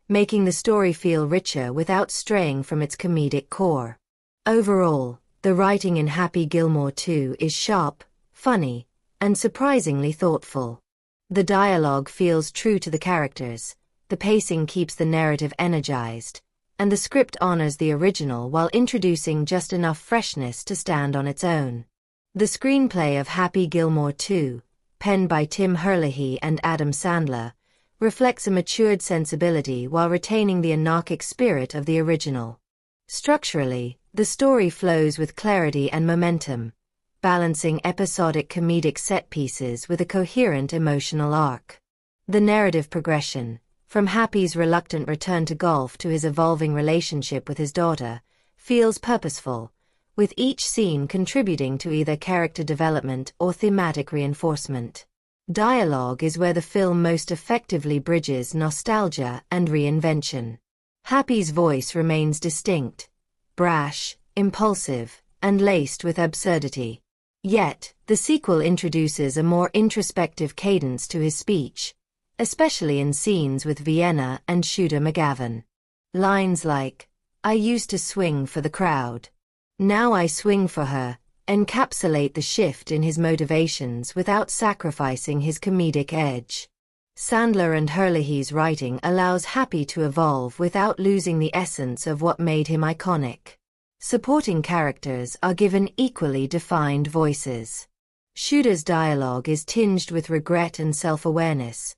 making the story feel richer without straying from its comedic core. Overall, the writing in Happy Gilmore 2 is sharp, funny, and surprisingly thoughtful. The dialogue feels true to the characters, the pacing keeps the narrative energized, and the script honors the original while introducing just enough freshness to stand on its own. The screenplay of Happy Gilmore 2, penned by Tim Herlihy and Adam Sandler, reflects a matured sensibility while retaining the anarchic spirit of the original. Structurally, the story flows with clarity and momentum, balancing episodic comedic set pieces with a coherent emotional arc. The narrative progression, from Happy's reluctant return to golf to his evolving relationship with his daughter, feels purposeful, with each scene contributing to either character development or thematic reinforcement. Dialogue is where the film most effectively bridges nostalgia and reinvention. Happy's voice remains distinct, brash, impulsive, and laced with absurdity. Yet, the sequel introduces a more introspective cadence to his speech, especially in scenes with Vienna and Shooter McGavin. Lines like, "I used to swing for the crowd. Now I swing for her," encapsulate the shift in his motivations without sacrificing his comedic edge. Sandler and Herlihy's writing allows Happy to evolve without losing the essence of what made him iconic. Supporting characters are given equally defined voices. Shooter's dialogue is tinged with regret and self-awareness,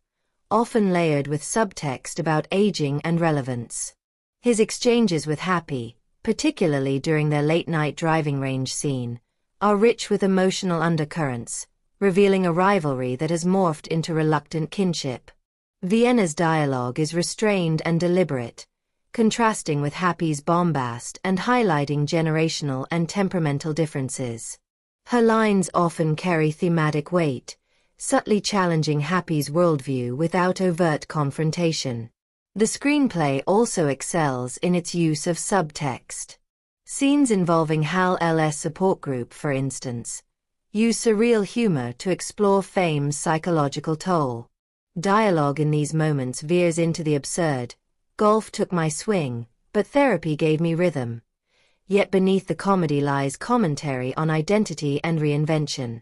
often layered with subtext about aging and relevance. His exchanges with Happy, particularly during their late-night driving range scene, are rich with emotional undercurrents, revealing a rivalry that has morphed into reluctant kinship. Vienna's dialogue is restrained and deliberate, contrasting with Happy's bombast and highlighting generational and temperamental differences. Her lines often carry thematic weight, subtly challenging Happy's worldview without overt confrontation. The screenplay also excels in its use of subtext. Scenes involving Hal L's support group, for instance, use surreal humor to explore fame's psychological toll. Dialogue in these moments veers into the absurd. "Golf took my swing, but therapy gave me rhythm." Yet beneath the comedy lies commentary on identity and reinvention.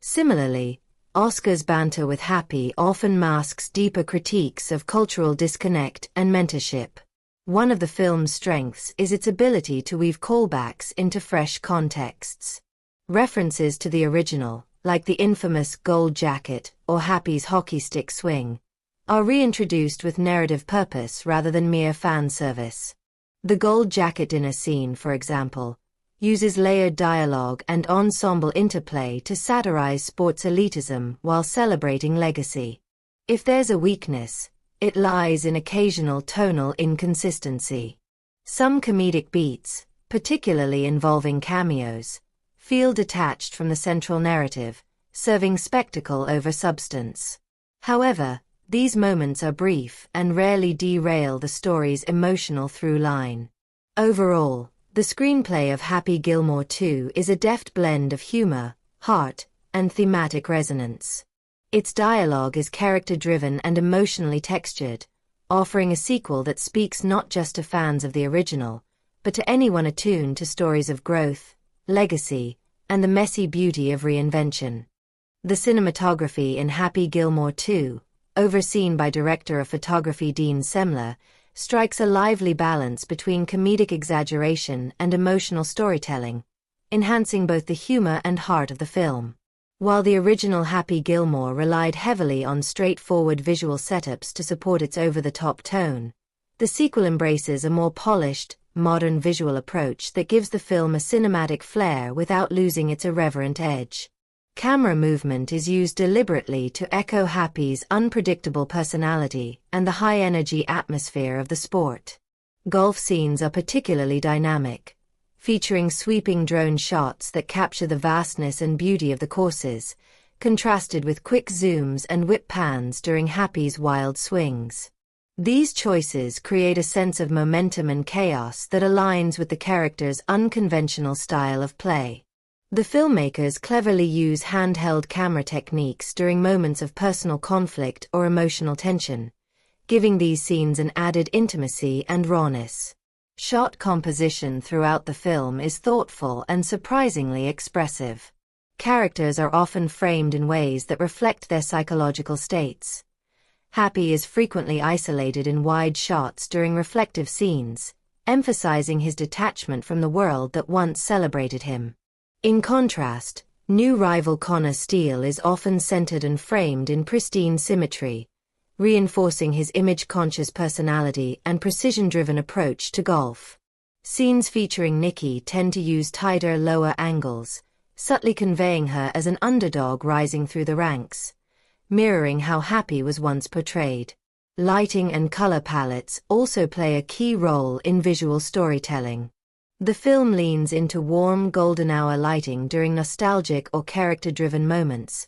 Similarly, Oscar's banter with Happy often masks deeper critiques of cultural disconnect and mentorship. One of the film's strengths is its ability to weave callbacks into fresh contexts. References to the original, like the infamous gold jacket or Happy's hockey stick swing, are reintroduced with narrative purpose rather than mere fan service. The gold jacket dinner scene, for example, uses layered dialogue and ensemble interplay to satirize sports elitism while celebrating legacy. If there's a weakness, it lies in occasional tonal inconsistency. Some comedic beats, particularly involving cameos, feel detached from the central narrative, serving spectacle over substance. However, these moments are brief and rarely derail the story's emotional through line. Overall, the screenplay of Happy Gilmore 2 is a deft blend of humor, heart, and thematic resonance. Its dialogue is character-driven and emotionally textured, offering a sequel that speaks not just to fans of the original, but to anyone attuned to stories of growth, legacy, and the messy beauty of reinvention. The cinematography in Happy Gilmore 2, overseen by director of photography Dean Semler, strikes a lively balance between comedic exaggeration and emotional storytelling, enhancing both the humor and heart of the film. While the original Happy Gilmore relied heavily on straightforward visual setups to support its over-the-top tone, the sequel embraces a more polished, modern visual approach that gives the film a cinematic flair without losing its irreverent edge. Camera movement is used deliberately to echo Happy's unpredictable personality and the high-energy atmosphere of the sport. Golf scenes are particularly dynamic, featuring sweeping drone shots that capture the vastness and beauty of the courses, contrasted with quick zooms and whip pans during Happy's wild swings. These choices create a sense of momentum and chaos that aligns with the character's unconventional style of play. The filmmakers cleverly use handheld camera techniques during moments of personal conflict or emotional tension, giving these scenes an added intimacy and rawness. Shot composition throughout the film is thoughtful and surprisingly expressive. Characters are often framed in ways that reflect their psychological states. Happy is frequently isolated in wide shots during reflective scenes, emphasizing his detachment from the world that once celebrated him. In contrast, new rival Connor Steele is often centered and framed in pristine symmetry, reinforcing his image-conscious personality and precision-driven approach to golf. Scenes featuring Nikki tend to use tighter, lower angles, subtly conveying her as an underdog rising through the ranks, mirroring how Happy was once portrayed. Lighting and color palettes also play a key role in visual storytelling. The film leans into warm golden hour lighting during nostalgic or character-driven moments,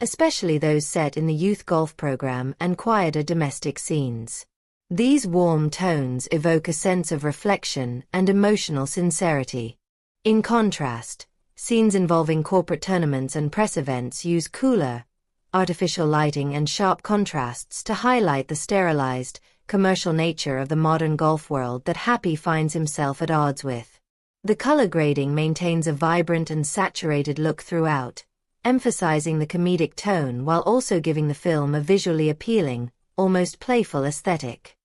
especially those set in the youth golf program and quieter domestic scenes. These warm tones evoke a sense of reflection and emotional sincerity. In contrast, scenes involving corporate tournaments and press events use cooler, artificial lighting and sharp contrasts to highlight the sterilized, commercial nature of the modern golf world that Happy finds himself at odds with. The color grading maintains a vibrant and saturated look throughout, emphasizing the comedic tone while also giving the film a visually appealing, almost playful aesthetic.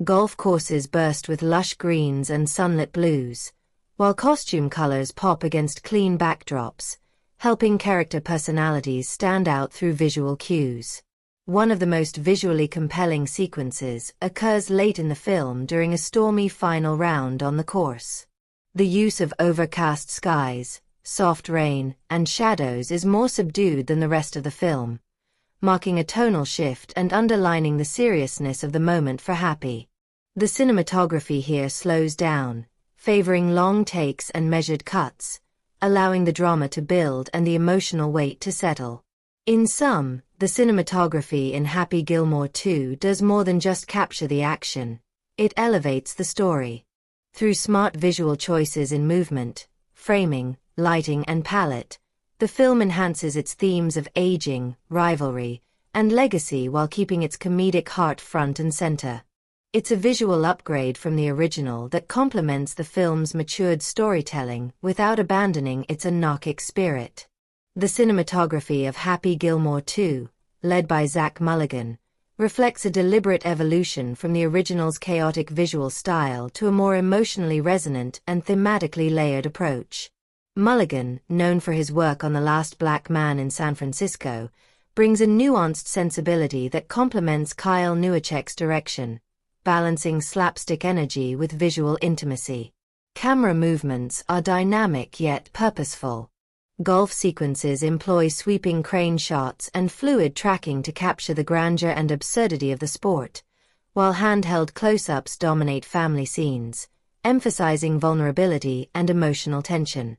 Golf courses burst with lush greens and sunlit blues, while costume colors pop against clean backdrops, helping character personalities stand out through visual cues. One of the most visually compelling sequences occurs late in the film during a stormy final round on the course. The use of overcast skies, soft rain, and shadows is more subdued than the rest of the film, marking a tonal shift and underlining the seriousness of the moment for Happy. The cinematography here slows down, favoring long takes and measured cuts, allowing the drama to build and the emotional weight to settle. In sum, the cinematography in Happy Gilmore 2 does more than just capture the action, it elevates the story. Through smart visual choices in movement, framing, lighting and palette, the film enhances its themes of aging, rivalry, and legacy while keeping its comedic heart front and center. It's a visual upgrade from the original that complements the film's matured storytelling without abandoning its anarchic spirit. The cinematography of Happy Gilmore 2, led by Zach Mulligan, reflects a deliberate evolution from the original's chaotic visual style to a more emotionally resonant and thematically layered approach. Mulligan, known for his work on The Last Black Man in San Francisco, brings a nuanced sensibility that complements Kyle Newacheck's direction, balancing slapstick energy with visual intimacy. Camera movements are dynamic yet purposeful. Golf sequences employ sweeping crane shots and fluid tracking to capture the grandeur and absurdity of the sport, while handheld close-ups dominate family scenes, emphasizing vulnerability and emotional tension.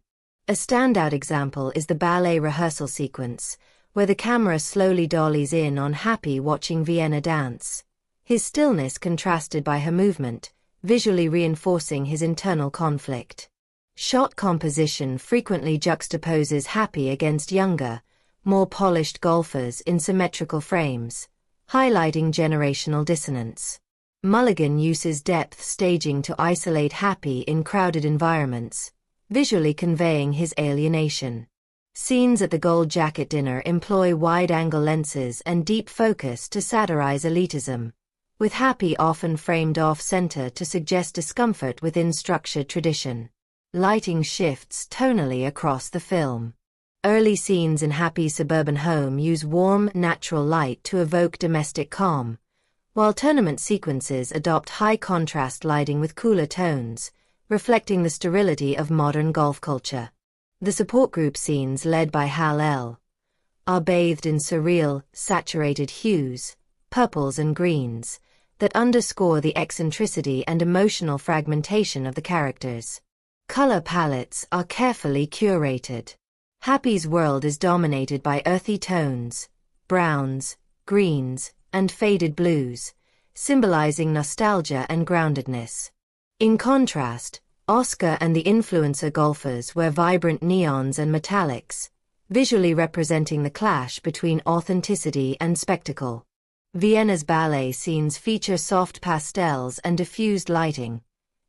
A standout example is the ballet rehearsal sequence, where the camera slowly dollies in on Happy watching Vienna dance, his stillness contrasted by her movement, visually reinforcing his internal conflict. Shot composition frequently juxtaposes Happy against younger, more polished golfers in symmetrical frames, highlighting generational dissonance. Mulligan uses depth staging to isolate Happy in crowded environments, visually conveying his alienation. Scenes at the Gold Jacket dinner employ wide-angle lenses and deep focus to satirize elitism, with Happy often framed off-center to suggest discomfort within structured tradition. Lighting shifts tonally across the film. Early scenes in Happy's suburban home use warm, natural light to evoke domestic calm, while tournament sequences adopt high-contrast lighting with cooler tones, reflecting the sterility of modern golf culture. The support group scenes led by Hal L. are bathed in surreal, saturated hues, purples and greens, that underscore the eccentricity and emotional fragmentation of the characters. Color palettes are carefully curated. Happy's world is dominated by earthy tones, browns, greens, and faded blues, symbolizing nostalgia and groundedness. In contrast, Oscar and the influencer golfers wear vibrant neons and metallics, visually representing the clash between authenticity and spectacle. Vienna's ballet scenes feature soft pastels and diffused lighting,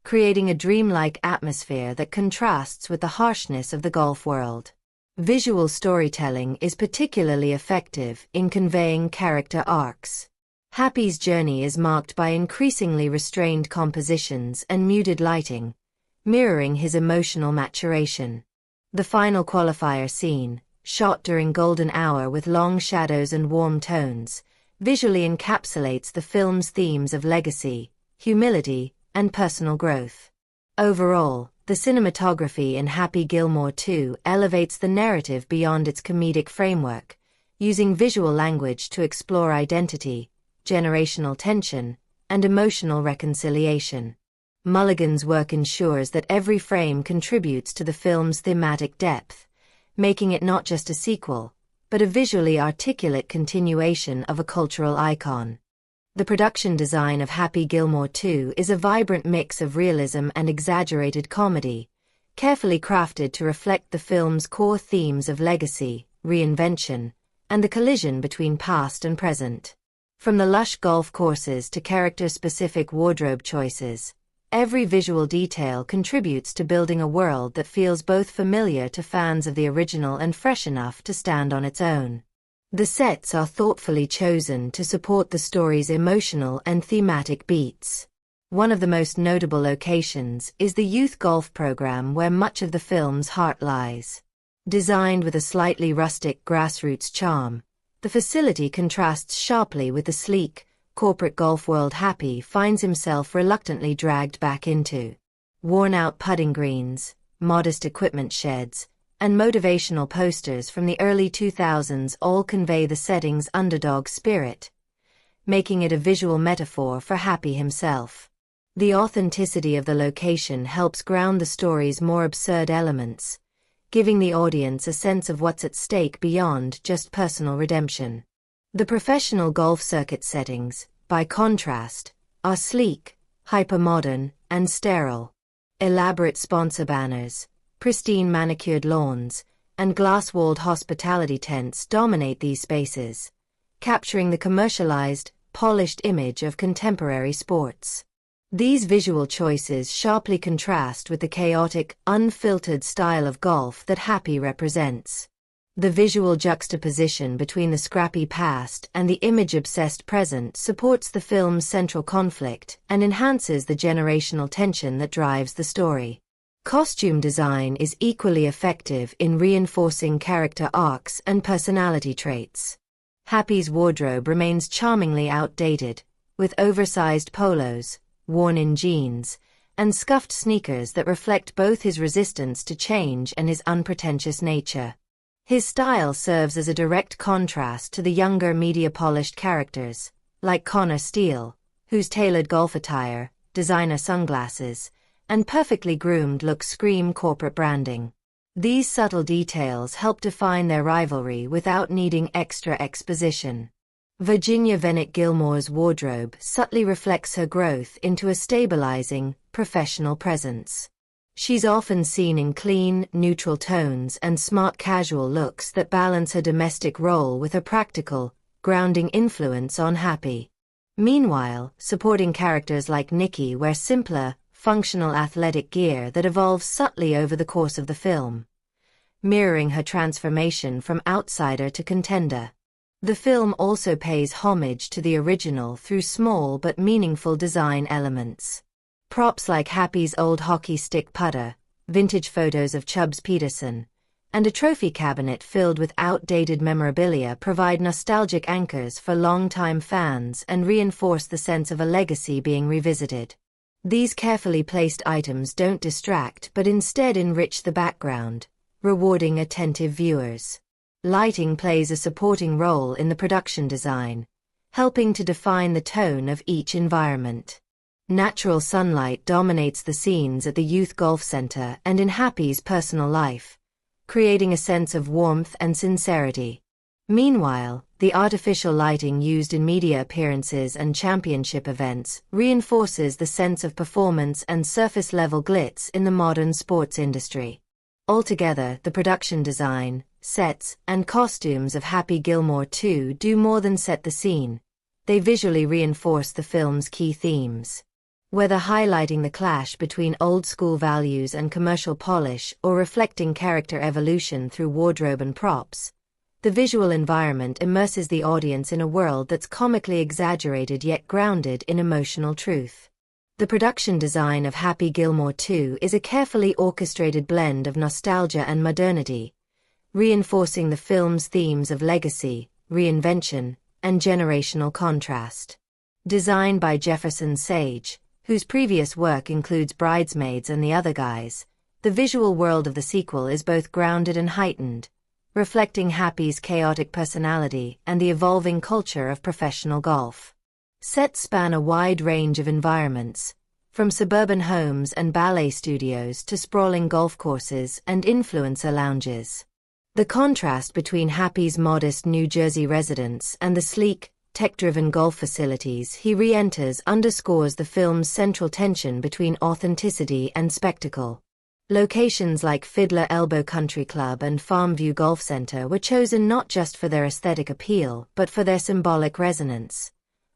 creating a dreamlike atmosphere that contrasts with the harshness of the golf world. Visual storytelling is particularly effective in conveying character arcs. Happy's journey is marked by increasingly restrained compositions and muted lighting, mirroring his emotional maturation. The final qualifier scene, shot during golden hour with long shadows and warm tones, visually encapsulates the film's themes of legacy, humility, and personal growth. Overall, the cinematography in Happy Gilmore 2 elevates the narrative beyond its comedic framework, using visual language to explore identity, generational tension, and emotional reconciliation. Mulligan's work ensures that every frame contributes to the film's thematic depth, making it not just a sequel, but a visually articulate continuation of a cultural icon. The production design of Happy Gilmore 2 is a vibrant mix of realism and exaggerated comedy, carefully crafted to reflect the film's core themes of legacy, reinvention, and the collision between past and present. From the lush golf courses to character-specific wardrobe choices, every visual detail contributes to building a world that feels both familiar to fans of the original and fresh enough to stand on its own. The sets are thoughtfully chosen to support the story's emotional and thematic beats. One of the most notable locations is the youth golf program where much of the film's heart lies. Designed with a slightly rustic grassroots charm, the facility contrasts sharply with the sleek, corporate golf world Happy finds himself reluctantly dragged back into. Worn-out putting greens, modest equipment sheds, and motivational posters from the early 2000s all convey the setting's underdog spirit, making it a visual metaphor for Happy himself. The authenticity of the location helps ground the story's more absurd elements, giving the audience a sense of what's at stake beyond just personal redemption. The professional golf circuit settings, by contrast, are sleek, hyper-modern, and sterile. Elaborate sponsor banners, pristine manicured lawns, and glass-walled hospitality tents dominate these spaces, capturing the commercialized, polished image of contemporary sports. These visual choices sharply contrast with the chaotic, unfiltered style of golf that Happy represents. The visual juxtaposition between the scrappy past and the image-obsessed present supports the film's central conflict and enhances the generational tension that drives the story. Costume design is equally effective in reinforcing character arcs and personality traits. Happy's wardrobe remains charmingly outdated, with oversized polos, worn-in jeans, and scuffed sneakers that reflect both his resistance to change and his unpretentious nature. His style serves as a direct contrast to the younger media-polished characters, like Connor Steele, whose tailored golf attire, designer sunglasses, and perfectly groomed looks scream corporate branding. These subtle details help define their rivalry without needing extra exposition. Virginia Venick Gilmore's wardrobe subtly reflects her growth into a stabilizing, professional presence. She's often seen in clean, neutral tones and smart casual looks that balance her domestic role with a practical, grounding influence on Happy. Meanwhile, supporting characters like Nikki wear simpler, functional athletic gear that evolves subtly over the course of the film, mirroring her transformation from outsider to contender. The film also pays homage to the original through small but meaningful design elements. Props like Happy's old hockey stick putter, vintage photos of Chubbs Peterson, and a trophy cabinet filled with outdated memorabilia provide nostalgic anchors for longtime fans and reinforce the sense of a legacy being revisited. These carefully placed items don't distract but instead enrich the background, rewarding attentive viewers. Lighting plays a supporting role in the production design, helping to define the tone of each environment. Natural sunlight dominates the scenes at the youth golf center and in Happy's personal life, creating a sense of warmth and sincerity. Meanwhile, the artificial lighting used in media appearances and championship events reinforces the sense of performance and surface-level glitz in the modern sports industry. Altogether, the production design, sets, and costumes of Happy Gilmore 2 do more than set the scene. They visually reinforce the film's key themes. Whether highlighting the clash between old-school values and commercial polish or reflecting character evolution through wardrobe and props, The visual environment immerses the audience in a world that's comically exaggerated yet grounded in emotional truth. The production design of Happy Gilmore 2 is a carefully orchestrated blend of nostalgia and modernity, reinforcing the film's themes of legacy, reinvention, and generational contrast. Designed by Jefferson Sage, whose previous work includes Bridesmaids and The Other Guys, the visual world of the sequel is both grounded and heightened, reflecting Happy's chaotic personality and the evolving culture of professional golf. Sets span a wide range of environments, from suburban homes and ballet studios to sprawling golf courses and influencer lounges. The contrast between Happy's modest New Jersey residence and the sleek, tech-driven golf facilities he re-enters underscores the film's central tension between authenticity and spectacle. Locations like Fiddler Elbow Country Club and Farmview Golf Center were chosen not just for their aesthetic appeal but for their symbolic resonance,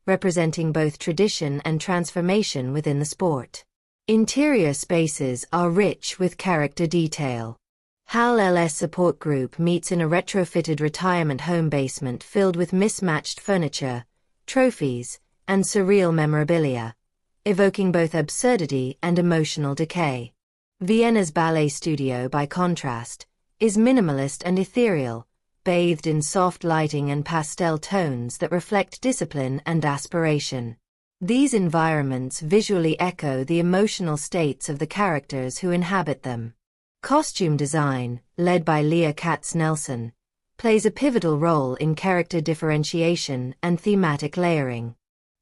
representing both tradition and transformation within the sport. Interior spaces are rich with character detail. Hal LS Support Group meets in a retrofitted retirement home basement filled with mismatched furniture, trophies, and surreal memorabilia, evoking both absurdity and emotional decay. Vienna's ballet studio, by contrast, is minimalist and ethereal, bathed in soft lighting and pastel tones that reflect discipline and aspiration. These environments visually echo the emotional states of the characters who inhabit them. Costume design, led by Leah Katz-Nelson, plays a pivotal role in character differentiation and thematic layering.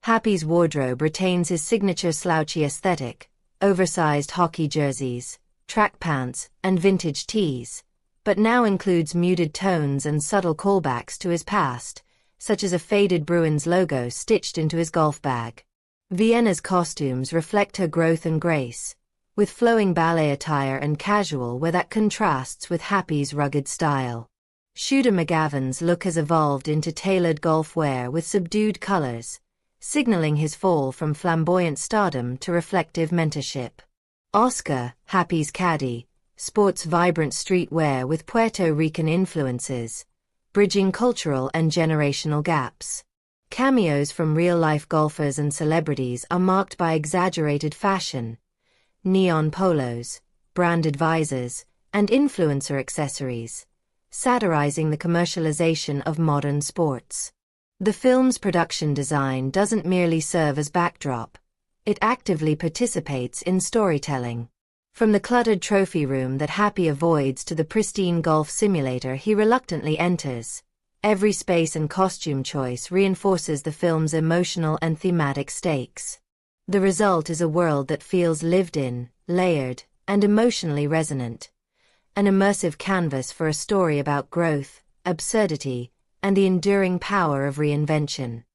Happy's wardrobe retains his signature slouchy aesthetic, oversized hockey jerseys, track pants, and vintage tees, but now includes muted tones and subtle callbacks to his past, such as a faded Bruins logo stitched into his golf bag. Vienna's costumes reflect her growth and grace, with flowing ballet attire and casual wear that contrasts with Happy's rugged style. Shooter McGavin's look has evolved into tailored golf wear with subdued colors, signaling his fall from flamboyant stardom to reflective mentorship. Oscar, Happy's caddy, sports vibrant streetwear with Puerto Rican influences, bridging cultural and generational gaps. Cameos from real-life golfers and celebrities are marked by exaggerated fashion, neon polos, branded visors, and influencer accessories, satirizing the commercialization of modern sports. The film's production design doesn't merely serve as backdrop, it actively participates in storytelling. From the cluttered trophy room that Happy avoids to the pristine golf simulator he reluctantly enters, every space and costume choice reinforces the film's emotional and thematic stakes. The result is a world that feels lived in, layered, and emotionally resonant, an immersive canvas for a story about growth, absurdity, and the enduring power of reinvention.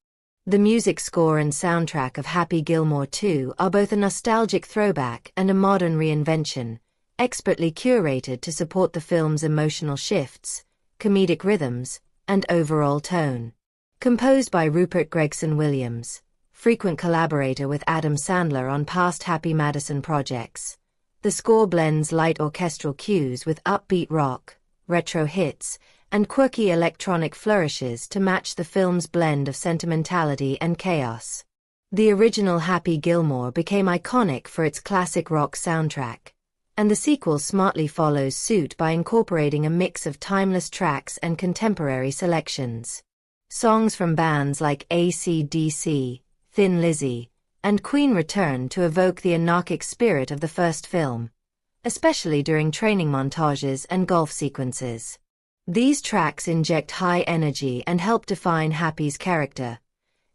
The music score and soundtrack of Happy Gilmore 2 are both a nostalgic throwback and a modern reinvention, expertly curated to support the film's emotional shifts, comedic rhythms, and overall tone. Composed by Rupert Gregson Williams, frequent collaborator with Adam Sandler on past Happy Madison projects, the score blends light orchestral cues with upbeat rock, retro hits, and quirky electronic flourishes to match the film's blend of sentimentality and chaos. The original Happy Gilmore became iconic for its classic rock soundtrack, and the sequel smartly follows suit by incorporating a mix of timeless tracks and contemporary selections. Songs from bands like AC/DC, Thin Lizzy, and Queen return to evoke the anarchic spirit of the first film, especially during training montages and golf sequences. These tracks inject high energy and help define Happy's character.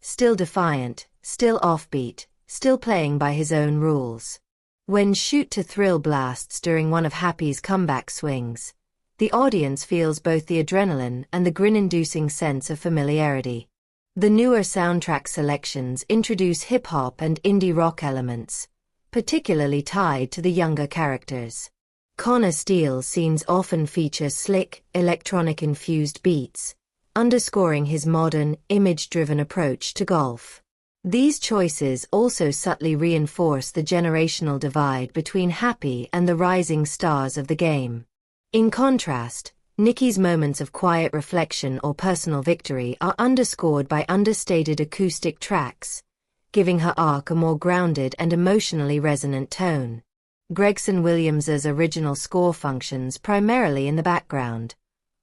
Still defiant, still offbeat, still playing by his own rules. When shoot to thrill blasts during one of Happy's comeback swings, the audience feels both the adrenaline and the grin-inducing sense of familiarity. The newer soundtrack selections introduce hip-hop and indie rock elements, particularly tied to the younger characters. Connor Steele's scenes often feature slick, electronic-infused beats, underscoring his modern, image-driven approach to golf. These choices also subtly reinforce the generational divide between Happy and the rising stars of the game. In contrast, Nikki's moments of quiet reflection or personal victory are underscored by understated acoustic tracks, giving her arc a more grounded and emotionally resonant tone. Gregson Williams's original score functions primarily in the background,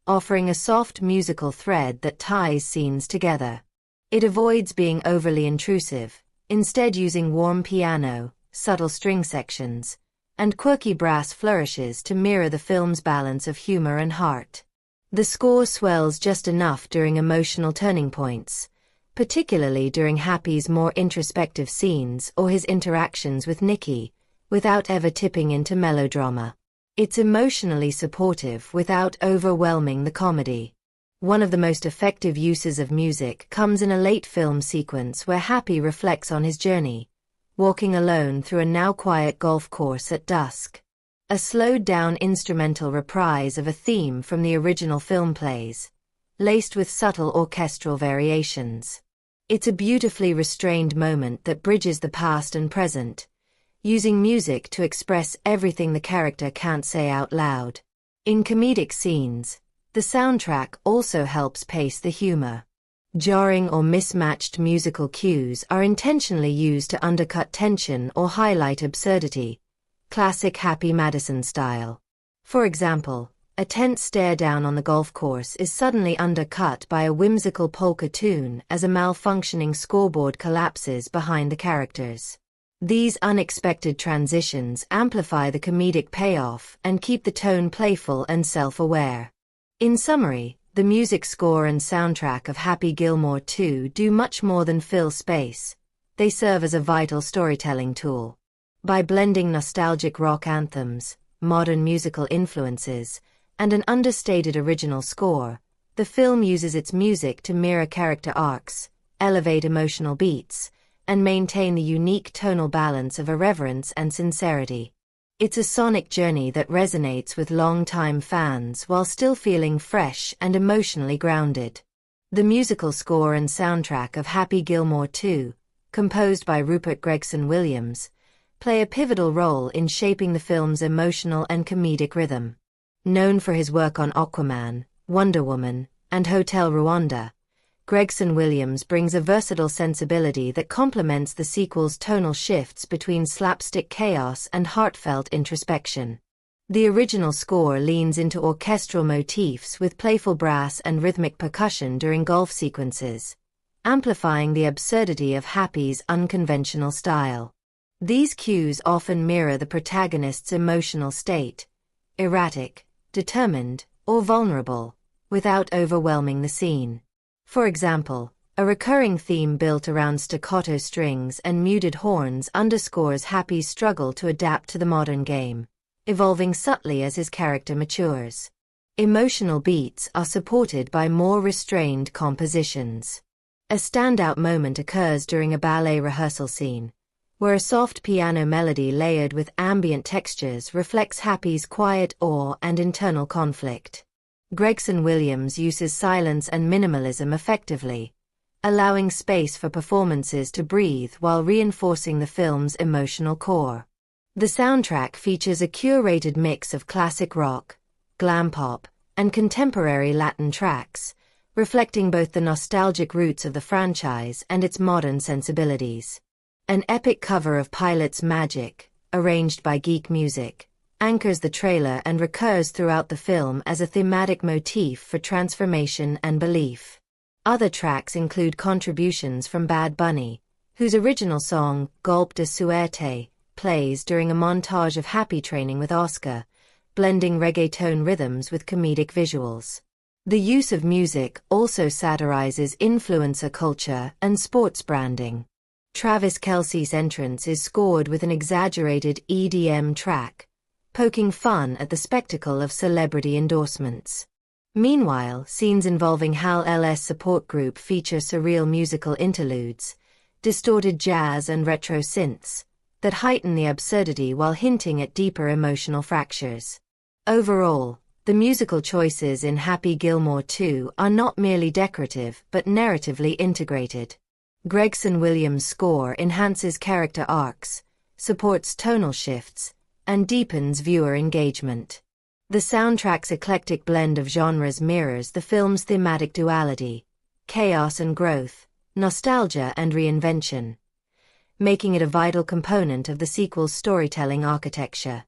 offering a soft musical thread that ties scenes together. It avoids being overly intrusive, instead using warm piano, subtle string sections, and quirky brass flourishes to mirror the film's balance of humor and heart. The score swells just enough during emotional turning points, particularly during Happy's more introspective scenes or his interactions with Nikki, without ever tipping into melodrama. It's emotionally supportive without overwhelming the comedy. One of the most effective uses of music comes in a late film sequence where Happy reflects on his journey, walking alone through a now quiet golf course at dusk. A slowed-down instrumental reprise of a theme from the original film plays, laced with subtle orchestral variations. It's a beautifully restrained moment that bridges the past and present, using music to express everything the character can't say out loud. In comedic scenes, the soundtrack also helps pace the humor. Jarring or mismatched musical cues are intentionally used to undercut tension or highlight absurdity, classic Happy Madison style. For example, a tense stare down on the golf course is suddenly undercut by a whimsical polka tune as a malfunctioning scoreboard collapses behind the characters. These unexpected transitions amplify the comedic payoff and keep the tone playful and self-aware. In summary, the music score and soundtrack of Happy Gilmore 2 do much more than fill space. They serve as a vital storytelling tool. By blending nostalgic rock anthems, modern musical influences, and an understated original score, the film uses its music to mirror character arcs, elevate emotional beats, and maintain the unique tonal balance of irreverence and sincerity. It's a sonic journey that resonates with longtime fans while still feeling fresh and emotionally grounded. The musical score and soundtrack of Happy Gilmore 2, composed by Rupert Gregson Williams, play a pivotal role in shaping the film's emotional and comedic rhythm. Known for his work on Aquaman, Wonder Woman, and Hotel Rwanda, Gregson Williams brings a versatile sensibility that complements the sequel's tonal shifts between slapstick chaos and heartfelt introspection. The original score leans into orchestral motifs with playful brass and rhythmic percussion during golf sequences, amplifying the absurdity of Happy's unconventional style. These cues often mirror the protagonist's emotional state, erratic, determined, or vulnerable, without overwhelming the scene. For example, a recurring theme built around staccato strings and muted horns underscores Happy's struggle to adapt to the modern game, evolving subtly as his character matures. Emotional beats are supported by more restrained compositions. A standout moment occurs during a ballet rehearsal scene, where a soft piano melody layered with ambient textures reflects Happy's quiet awe and internal conflict. Gregson Williams uses silence and minimalism effectively, allowing space for performances to breathe while reinforcing the film's emotional core. The soundtrack features a curated mix of classic rock, glam pop, and contemporary Latin tracks, reflecting both the nostalgic roots of the franchise and its modern sensibilities. An epic cover of Pilot's Magic, arranged by Geek Music, anchors the trailer and recurs throughout the film as a thematic motif for transformation and belief. Other tracks include contributions from Bad Bunny, whose original song, Golpe de Suerte, plays during a montage of Happy training with Oscar, blending reggaeton rhythms with comedic visuals. The use of music also satirizes influencer culture and sports branding. Travis Kelce's entrance is scored with an exaggerated EDM track, poking fun at the spectacle of celebrity endorsements. Meanwhile, scenes involving Hal L's support group feature surreal musical interludes, distorted jazz and retro synths, that heighten the absurdity while hinting at deeper emotional fractures. Overall, the musical choices in Happy Gilmore 2 are not merely decorative but narratively integrated. Gregson Williams' score enhances character arcs, supports tonal shifts, and deepens viewer engagement. The soundtrack's eclectic blend of genres mirrors the film's thematic duality: chaos and growth, nostalgia and reinvention, making it a vital component of the sequel's storytelling architecture.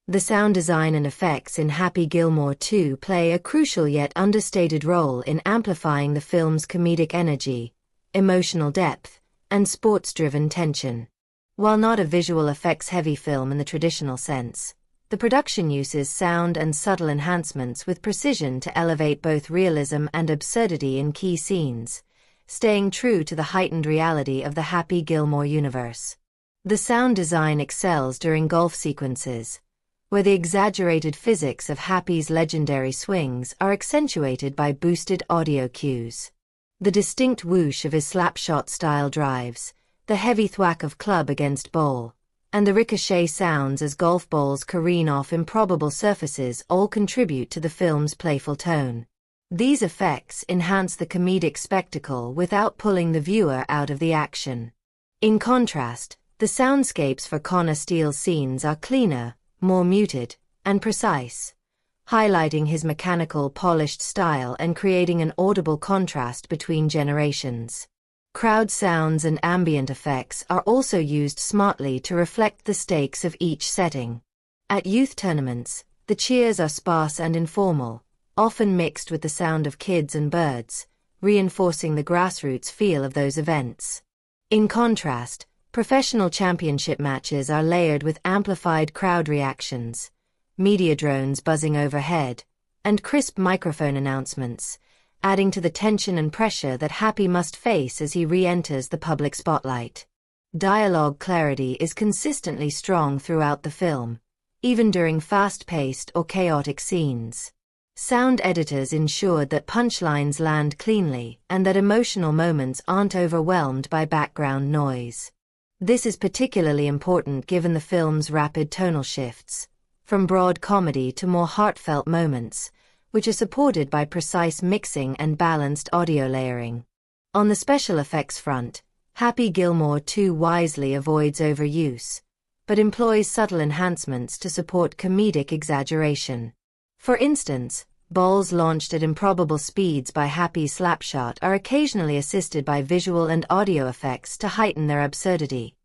The sound design and effects in Happy Gilmore 2 play a crucial yet understated role in amplifying the film's comedic energy, emotional depth, and sports-driven tension. While not a visual effects-heavy film in the traditional sense, the production uses sound and subtle enhancements with precision to elevate both realism and absurdity in key scenes, staying true to the heightened reality of the Happy Gilmore universe. The sound design excels during golf sequences, where the exaggerated physics of Happy's legendary swings are accentuated by boosted audio cues. The distinct whoosh of his slapshot-style drives, the heavy thwack of club against bowl, and the ricochet sounds as golf balls careen off improbable surfaces all contribute to the film's playful tone. These effects enhance the comedic spectacle without pulling the viewer out of the action. In contrast, the soundscapes for Connor Steele's scenes are cleaner, more muted, and precise, highlighting his mechanical, polished style and creating an audible contrast between generations. Crowd sounds and ambient effects are also used smartly to reflect the stakes of each setting. At youth tournaments, the cheers are sparse and informal, often mixed with the sound of kids and birds, reinforcing the grassroots feel of those events. In contrast, professional championship matches are layered with amplified crowd reactions, media drones buzzing overhead, and crisp microphone announcements, adding to the tension and pressure that Happy must face as he re-enters the public spotlight. Dialogue clarity is consistently strong throughout the film, even during fast-paced or chaotic scenes. Sound editors ensured that punchlines land cleanly and that emotional moments aren't overwhelmed by background noise. This is particularly important given the film's rapid tonal shifts, from broad comedy to more heartfelt moments, which are supported by precise mixing and balanced audio layering. On the special effects front, Happy Gilmore 2 wisely avoids overuse, but employs subtle enhancements to support comedic exaggeration. For instance, balls launched at improbable speeds by Happy's slapshot are occasionally assisted by visual and audio effects to heighten their absurdity.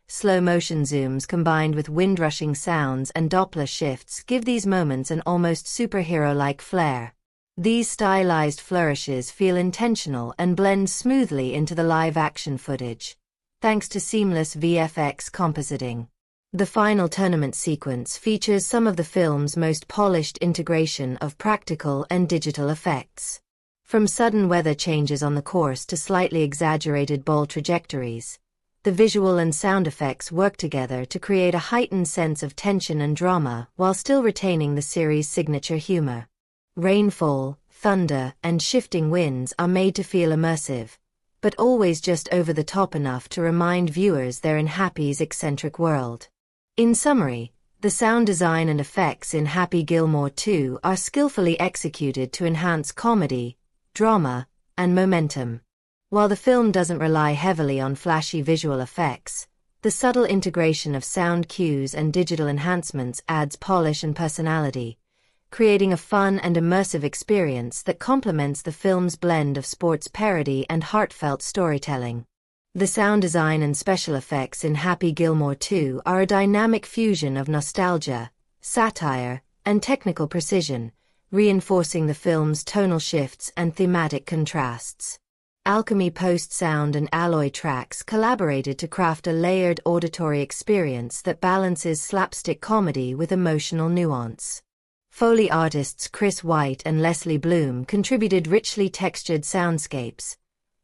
Slow-motion zooms combined with wind-rushing sounds and Doppler shifts give these moments an almost superhero-like flair. These stylized flourishes feel intentional and blend smoothly into the live-action footage, thanks to seamless VFX compositing. The final tournament sequence features some of the film's most polished integration of practical and digital effects. From sudden weather changes on the course to slightly exaggerated ball trajectories, the visual and sound effects work together to create a heightened sense of tension and drama while still retaining the series' signature humor. Rainfall, thunder, and shifting winds are made to feel immersive, but always just over the top enough to remind viewers they're in Happy's eccentric world. In summary, the sound design and effects in Happy Gilmore 2 are skillfully executed to enhance comedy, drama, and momentum. While the film doesn't rely heavily on flashy visual effects, the subtle integration of sound cues and digital enhancements adds polish and personality, creating a fun and immersive experience that complements the film's blend of sports parody and heartfelt storytelling. The sound design and special effects in Happy Gilmore 2 are a dynamic fusion of nostalgia, satire, and technical precision, reinforcing the film's tonal shifts and thematic contrasts. Alchemy Post-Sound and Alloy Tracks collaborated to craft a layered auditory experience that balances slapstick comedy with emotional nuance. Foley artists Chris White and Leslie Bloom contributed richly textured soundscapes,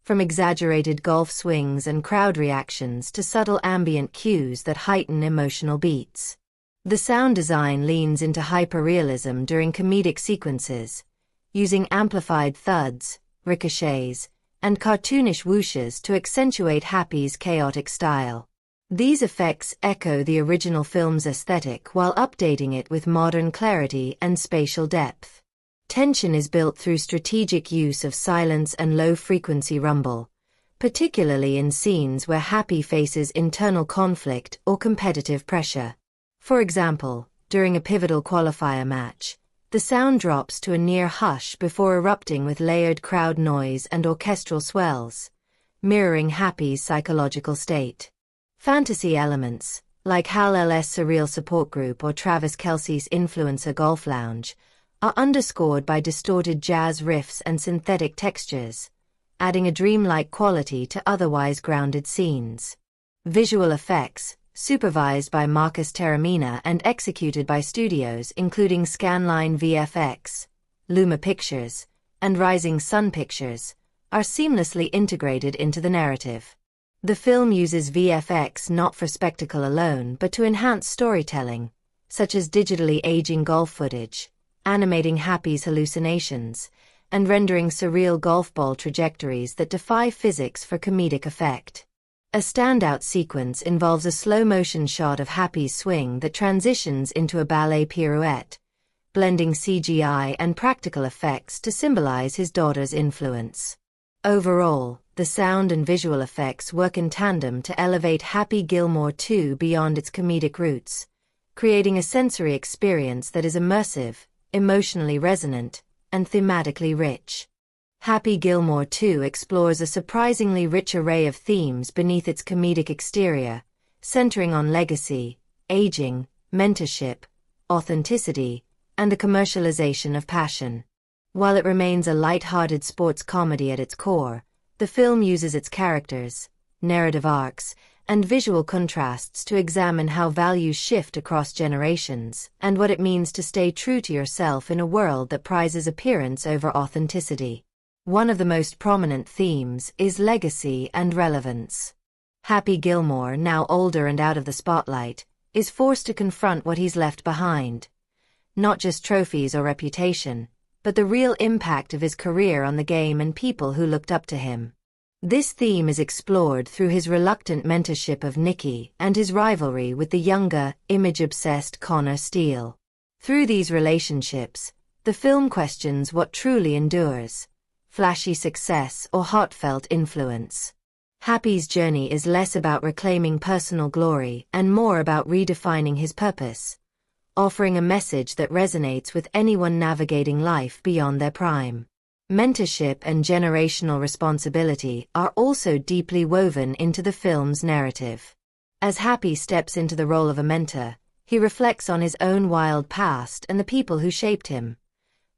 from exaggerated golf swings and crowd reactions to subtle ambient cues that heighten emotional beats. The sound design leans into hyperrealism during comedic sequences, using amplified thuds, ricochets, and cartoonish whooshes to accentuate Happy's chaotic style. These effects echo the original film's aesthetic while updating it with modern clarity and spatial depth. Tension is built through strategic use of silence and low-frequency rumble, particularly in scenes where Happy faces internal conflict or competitive pressure. For example, during a pivotal qualifier match, The sound drops to a near hush before erupting with layered crowd noise and orchestral swells, mirroring Happy's psychological state. Fantasy elements, like Hal L's surreal support group or Travis Kelce's influencer golf lounge, are underscored by distorted jazz riffs and synthetic textures, adding a dreamlike quality to otherwise grounded scenes. Visual effects, supervised by Marcus Terramina and executed by studios including Scanline VFX, Luma Pictures, and Rising Sun Pictures, are seamlessly integrated into the narrative. The film uses VFX not for spectacle alone but to enhance storytelling, such as digitally aging golf footage, animating Happy's hallucinations, and rendering surreal golf ball trajectories that defy physics for comedic effect. A standout sequence involves a slow-motion shot of Happy's swing that transitions into a ballet pirouette, blending CGI and practical effects to symbolize his daughter's influence. Overall, the sound and visual effects work in tandem to elevate Happy Gilmore 2 beyond its comedic roots, creating a sensory experience that is immersive, emotionally resonant, and thematically rich. Happy Gilmore 2 explores a surprisingly rich array of themes beneath its comedic exterior, centering on legacy, aging, mentorship, authenticity, and the commercialization of passion. While it remains a light-hearted sports comedy at its core, the film uses its characters, narrative arcs, and visual contrasts to examine how values shift across generations and what it means to stay true to yourself in a world that prizes appearance over authenticity. One of the most prominent themes is legacy and relevance. Happy Gilmore, now older and out of the spotlight, is forced to confront what he's left behind. Not just trophies or reputation, but the real impact of his career on the game and people who looked up to him. This theme is explored through his reluctant mentorship of Nikki and his rivalry with the younger, image-obsessed Connor Steele. Through these relationships, the film questions what truly endures: flashy success or heartfelt influence. Happy's journey is less about reclaiming personal glory and more about redefining his purpose, offering a message that resonates with anyone navigating life beyond their prime. Mentorship and generational responsibility are also deeply woven into the film's narrative. As Happy steps into the role of a mentor, he reflects on his own wild past and the people who shaped him,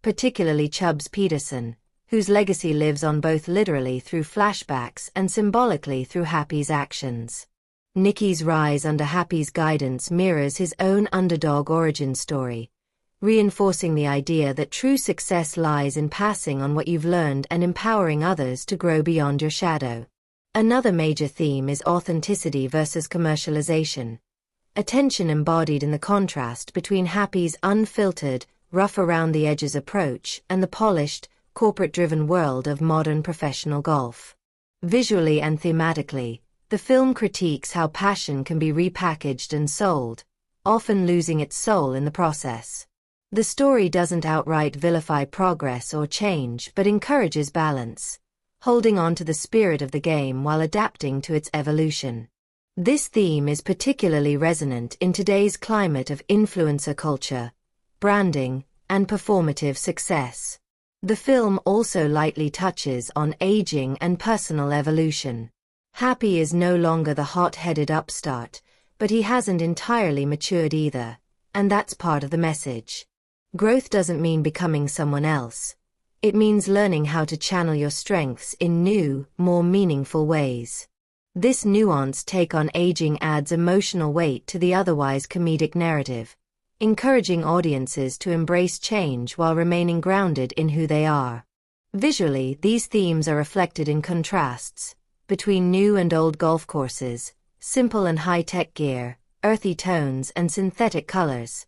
particularly Chubbs Peterson, whose legacy lives on both literally through flashbacks and symbolically through Happy's actions. Nikki's rise under Happy's guidance mirrors his own underdog origin story, reinforcing the idea that true success lies in passing on what you've learned and empowering others to grow beyond your shadow. Another major theme is authenticity versus commercialization, a tension embodied in the contrast between Happy's unfiltered, rough-around-the-edges approach and the polished, corporate-driven world of modern professional golf. Visually and thematically, the film critiques how passion can be repackaged and sold, often losing its soul in the process. The story doesn't outright vilify progress or change but encourages balance, holding on to the spirit of the game while adapting to its evolution. This theme is particularly resonant in today's climate of influencer culture, branding, and performative success. The film also lightly touches on aging and personal evolution. Happy is no longer the hot-headed upstart, but he hasn't entirely matured either, and that's part of the message. Growth doesn't mean becoming someone else. It means learning how to channel your strengths in new, more meaningful ways. This nuanced take on aging adds emotional weight to the otherwise comedic narrative, encouraging audiences to embrace change while remaining grounded in who they are. Visually, these themes are reflected in contrasts between new and old golf courses, simple and high-tech gear, earthy tones and synthetic colors,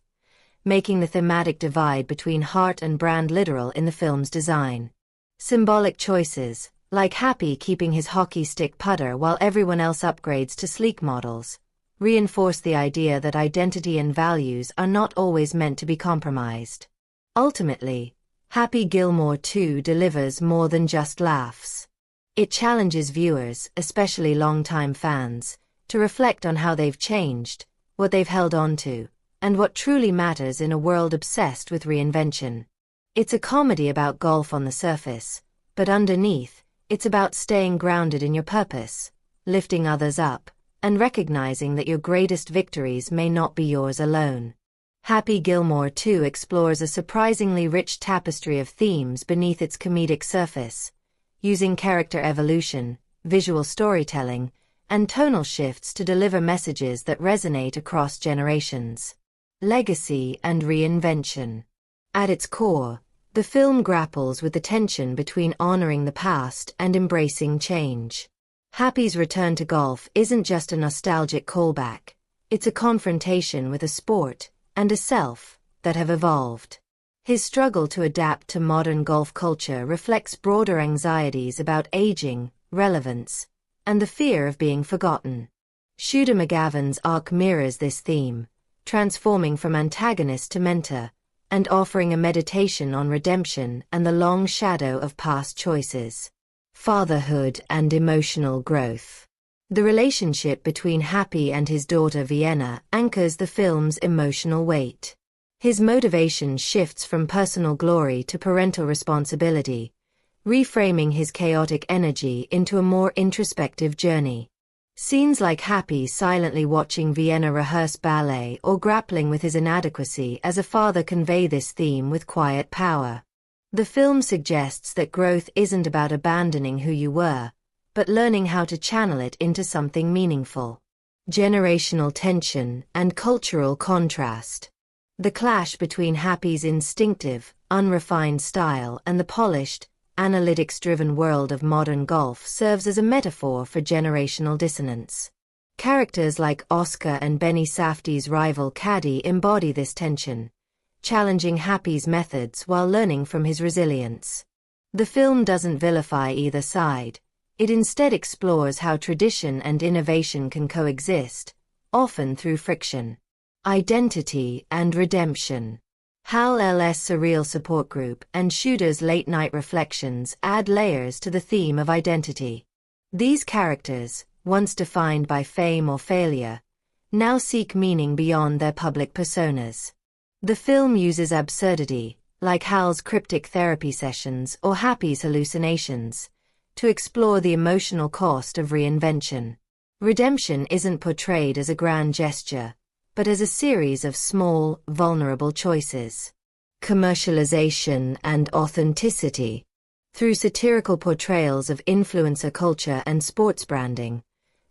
making the thematic divide between heart and brand literal in the film's design. Symbolic choices, like Happy keeping his hockey stick putter while everyone else upgrades to sleek models, reinforce the idea that identity and values are not always meant to be compromised. Ultimately, Happy Gilmore 2 delivers more than just laughs. It challenges viewers, especially longtime fans, to reflect on how they've changed, what they've held on to, and what truly matters in a world obsessed with reinvention. It's a comedy about golf on the surface, but underneath, it's about staying grounded in your purpose, lifting others up, and recognizing that your greatest victories may not be yours alone. Happy Gilmore 2 explores a surprisingly rich tapestry of themes beneath its comedic surface, using character evolution, visual storytelling, and tonal shifts to deliver messages that resonate across generations. Legacy and reinvention. At its core, the film grapples with the tension between honoring the past and embracing change. Happy's return to golf isn't just a nostalgic callback, it's a confrontation with a sport and a self that have evolved. His struggle to adapt to modern golf culture reflects broader anxieties about aging, relevance, and the fear of being forgotten. Shooter McGavin's arc mirrors this theme, transforming from antagonist to mentor, and offering a meditation on redemption and the long shadow of past choices. Fatherhood and emotional growth. The relationship between Happy and his daughter Vienna anchors the film's emotional weight. His motivation shifts from personal glory to parental responsibility, reframing his chaotic energy into a more introspective journey. Scenes like Happy silently watching Vienna rehearse ballet or grappling with his inadequacy as a father convey this theme with quiet power. The film suggests that growth isn't about abandoning who you were, but learning how to channel it into something meaningful. Generational tension and cultural contrast. The clash between Happy's instinctive, unrefined style and the polished, analytics-driven world of modern golf serves as a metaphor for generational dissonance. Characters like Oscar and Benny Safdie's rival caddy embody this tension, challenging Happy's methods while learning from his resilience. The film doesn't vilify either side, it instead explores how tradition and innovation can coexist, often through friction. Identity and redemption. Hal L's surreal support group and Shooter's late-night reflections add layers to the theme of identity. These characters, once defined by fame or failure, now seek meaning beyond their public personas. The film uses absurdity, like Hal's cryptic therapy sessions or Happy's hallucinations, to explore the emotional cost of reinvention. Redemption isn't portrayed as a grand gesture, but as a series of small, vulnerable choices. Commercialization and authenticity. Through satirical portrayals of influencer culture and sports branding,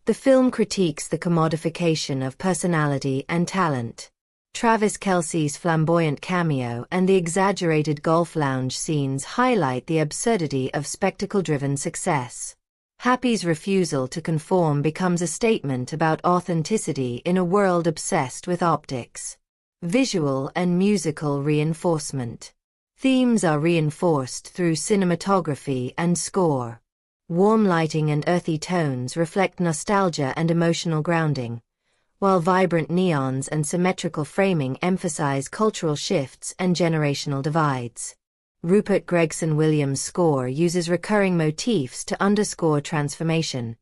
the film critiques the commodification of personality and talent. Travis Kelce's flamboyant cameo and the exaggerated golf lounge scenes highlight the absurdity of spectacle-driven success. Happy's refusal to conform becomes a statement about authenticity in a world obsessed with optics. Visual and musical reinforcement. Themes are reinforced through cinematography and score. Warm lighting and earthy tones reflect nostalgia and emotional grounding, while vibrant neons and symmetrical framing emphasize cultural shifts and generational divides. Rupert Gregson-Williams' score uses recurring motifs to underscore transformation,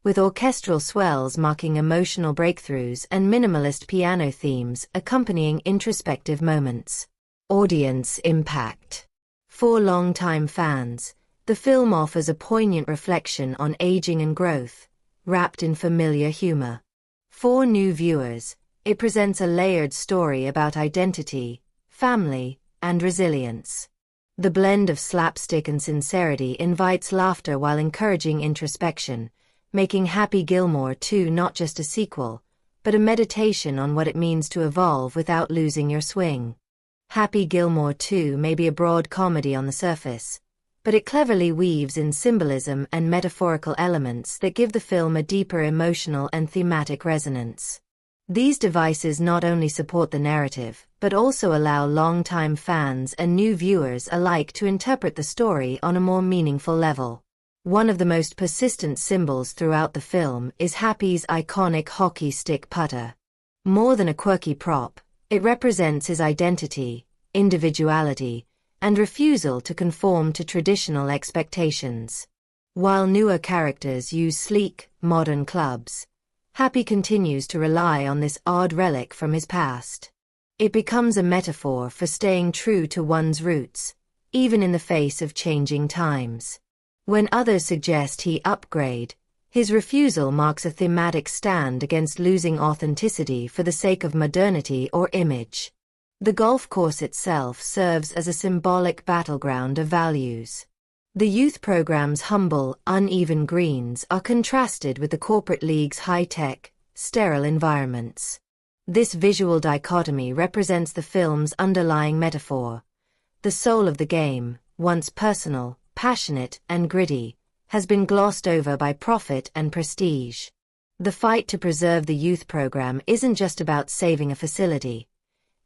with orchestral swells marking emotional breakthroughs and minimalist piano themes accompanying introspective moments. Audience impact. For longtime fans, the film offers a poignant reflection on aging and growth, wrapped in familiar humor. For new viewers, it presents a layered story about identity, family, and resilience. The blend of slapstick and sincerity invites laughter while encouraging introspection, making Happy Gilmore 2 not just a sequel, but a meditation on what it means to evolve without losing your swing. Happy Gilmore 2 may be a broad comedy on the surface, but it cleverly weaves in symbolism and metaphorical elements that give the film a deeper emotional and thematic resonance. These devices not only support the narrative, but also allow longtime fans and new viewers alike to interpret the story on a more meaningful level. One of the most persistent symbols throughout the film is Happy's iconic hockey stick putter. More than a quirky prop, it represents his identity, individuality, and refusal to conform to traditional expectations. While newer characters use sleek, modern clubs, Happy continues to rely on this odd relic from his past. It becomes a metaphor for staying true to one's roots, even in the face of changing times. When others suggest he upgrade, his refusal marks a thematic stand against losing authenticity for the sake of modernity or image. The golf course itself serves as a symbolic battleground of values. The youth program's humble, uneven greens are contrasted with the corporate league's high-tech, sterile environments. This visual dichotomy represents the film's underlying metaphor. The soul of the game, once personal, passionate, and gritty, has been glossed over by profit and prestige. The fight to preserve the youth program isn't just about saving a facility.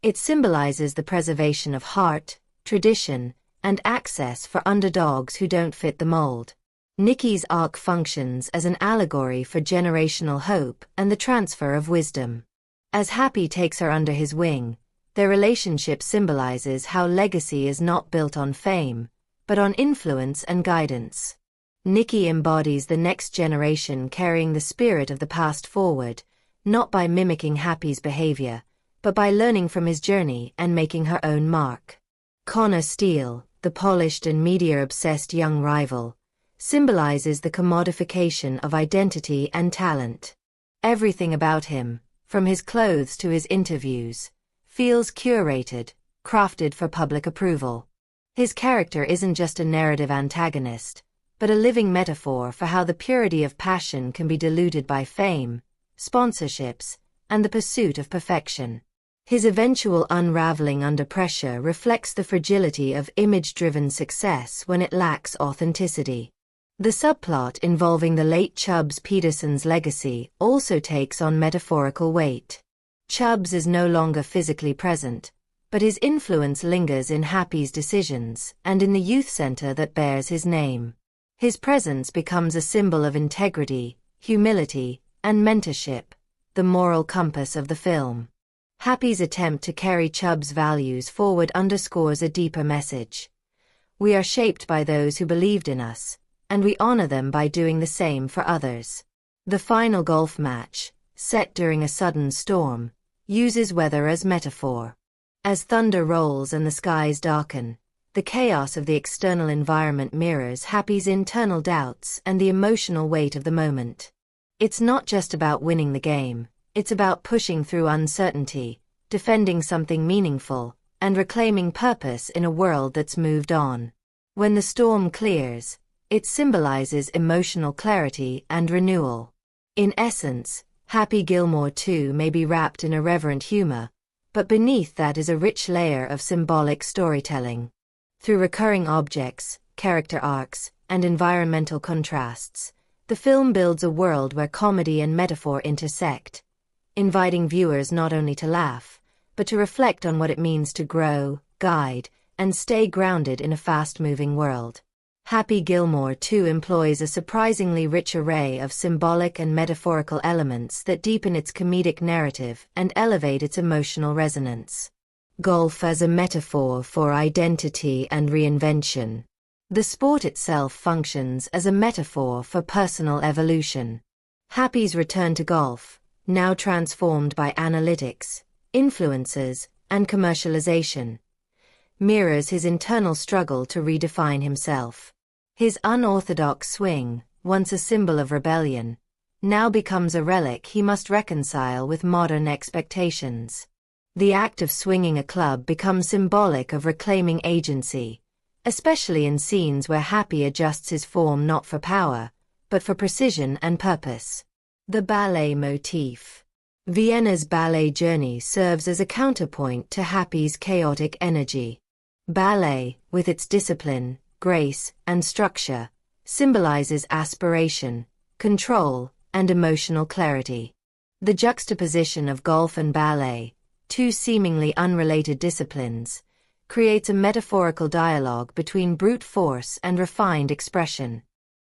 It symbolizes the preservation of heart, tradition, and access for underdogs who don't fit the mold. Nikki's arc functions as an allegory for generational hope and the transfer of wisdom. As Happy takes her under his wing, their relationship symbolizes how legacy is not built on fame, but on influence and guidance. Nikki embodies the next generation carrying the spirit of the past forward, not by mimicking Happy's behavior, but by learning from his journey and making her own mark. Connor Steele, the polished and media-obsessed young rival, symbolizes the commodification of identity and talent. Everything about him, from his clothes to his interviews, feels curated, crafted for public approval. His character isn't just a narrative antagonist, but a living metaphor for how the purity of passion can be diluted by fame, sponsorships, and the pursuit of perfection. His eventual unraveling under pressure reflects the fragility of image-driven success when it lacks authenticity. The subplot involving the late Chubbs Peterson's legacy also takes on metaphorical weight. Chubbs is no longer physically present, but his influence lingers in Happy's decisions and in the youth center that bears his name. His presence becomes a symbol of integrity, humility, and mentorship, the moral compass of the film. Happy's attempt to carry Chubb's values forward underscores a deeper message. We are shaped by those who believed in us, and we honor them by doing the same for others. The final golf match, set during a sudden storm, uses weather as metaphor. As thunder rolls and the skies darken, the chaos of the external environment mirrors Happy's internal doubts and the emotional weight of the moment. It's not just about winning the game. It's about pushing through uncertainty, defending something meaningful, and reclaiming purpose in a world that's moved on. When the storm clears, it symbolizes emotional clarity and renewal. In essence, Happy Gilmore 2 may be wrapped in irreverent humor, but beneath that is a rich layer of symbolic storytelling. Through recurring objects, character arcs, and environmental contrasts, the film builds a world where comedy and metaphor intersect, inviting viewers not only to laugh, but to reflect on what it means to grow, guide, and stay grounded in a fast-moving world. Happy Gilmore 2 employs a surprisingly rich array of symbolic and metaphorical elements that deepen its comedic narrative and elevate its emotional resonance. Golf as a metaphor for identity and reinvention. The sport itself functions as a metaphor for personal evolution. Happy's return to golf, now transformed by analytics, influencers, and commercialization, mirrors his internal struggle to redefine himself. His unorthodox swing, once a symbol of rebellion, now becomes a relic he must reconcile with modern expectations. The act of swinging a club becomes symbolic of reclaiming agency, especially in scenes where Happy adjusts his form not for power, but for precision and purpose. The ballet motif. Vienna's ballet journey serves as a counterpoint to Happy's chaotic energy. Ballet, with its discipline, grace, and structure, symbolizes aspiration, control, and emotional clarity. The juxtaposition of golf and ballet, two seemingly unrelated disciplines, creates a metaphorical dialogue between brute force and refined expression.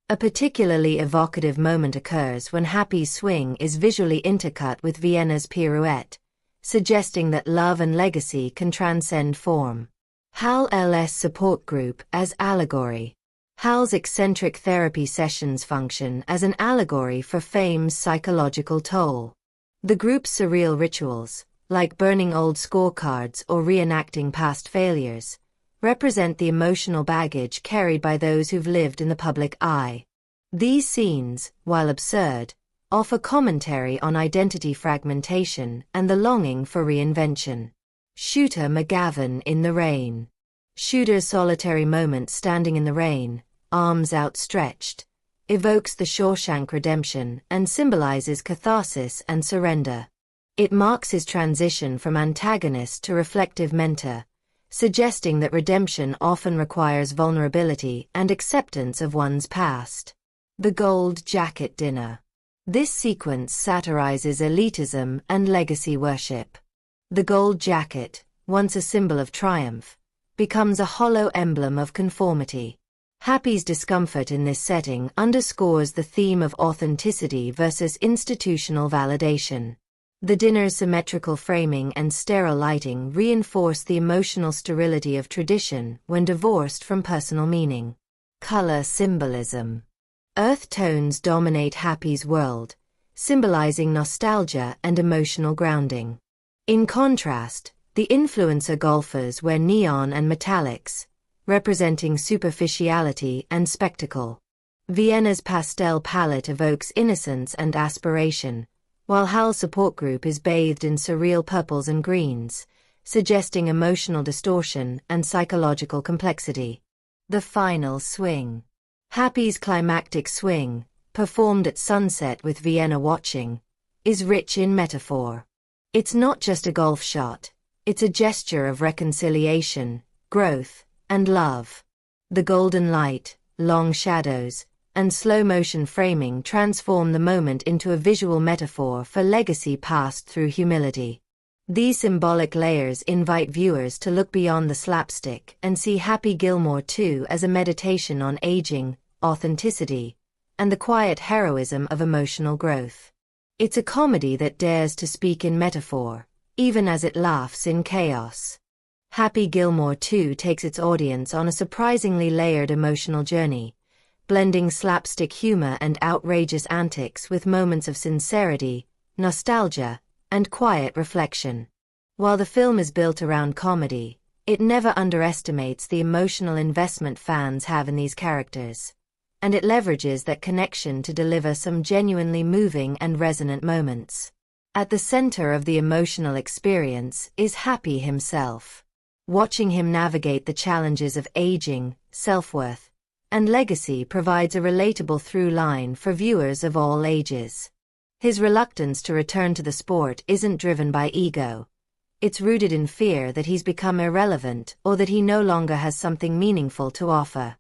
A particularly evocative moment occurs when Happy's swing is visually intercut with Vienna's pirouette, suggesting that love and legacy can transcend form. Hal's support group as allegory. Hal's eccentric therapy sessions function as an allegory for fame's psychological toll. The group's surreal rituals, like burning old scorecards or reenacting past failures, represent the emotional baggage carried by those who've lived in the public eye. These scenes, while absurd, offer commentary on identity fragmentation and the longing for reinvention. Shooter McGavin in the rain. Shooter's solitary moment standing in the rain, arms outstretched, evokes the Shawshank Redemption and symbolizes catharsis and surrender. It marks his transition from antagonist to reflective mentor, suggesting that redemption often requires vulnerability and acceptance of one's past. The Gold Jacket Dinner. This sequence satirizes elitism and legacy worship. The gold jacket, once a symbol of triumph, becomes a hollow emblem of conformity. Happy's discomfort in this setting underscores the theme of authenticity versus institutional validation. The dinner's symmetrical framing and sterile lighting reinforce the emotional sterility of tradition when divorced from personal meaning. Color symbolism. Earth tones dominate Happy's world, symbolizing nostalgia and emotional grounding. In contrast, the influencer golfers wear neon and metallics, representing superficiality and spectacle. Vienna's pastel palette evokes innocence and aspiration, while Hal's support group is bathed in surreal purples and greens, suggesting emotional distortion and psychological complexity. The final swing. Happy's climactic swing, performed at sunset with Vienna watching, is rich in metaphor. It's not just a golf shot, it's a gesture of reconciliation, growth, and love. The golden light, long shadows, and slow-motion framing transform the moment into a visual metaphor for legacy passed through humility. These symbolic layers invite viewers to look beyond the slapstick and see Happy Gilmore 2 as a meditation on aging, authenticity, and the quiet heroism of emotional growth. It's a comedy that dares to speak in metaphor, even as it laughs in chaos. Happy Gilmore 2 takes its audience on a surprisingly layered emotional journey, blending slapstick humor and outrageous antics with moments of sincerity, nostalgia, and quiet reflection. While the film is built around comedy, it never underestimates the emotional investment fans have in these characters, and it leverages that connection to deliver some genuinely moving and resonant moments. At the center of the emotional experience is Happy himself. Watching him navigate the challenges of aging, self-worth, and legacy provides a relatable through line for viewers of all ages. His reluctance to return to the sport isn't driven by ego. It's rooted in fear that he's become irrelevant or that he no longer has something meaningful to offer.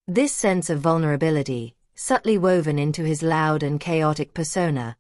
This sense of vulnerability, subtly woven into his loud and chaotic persona,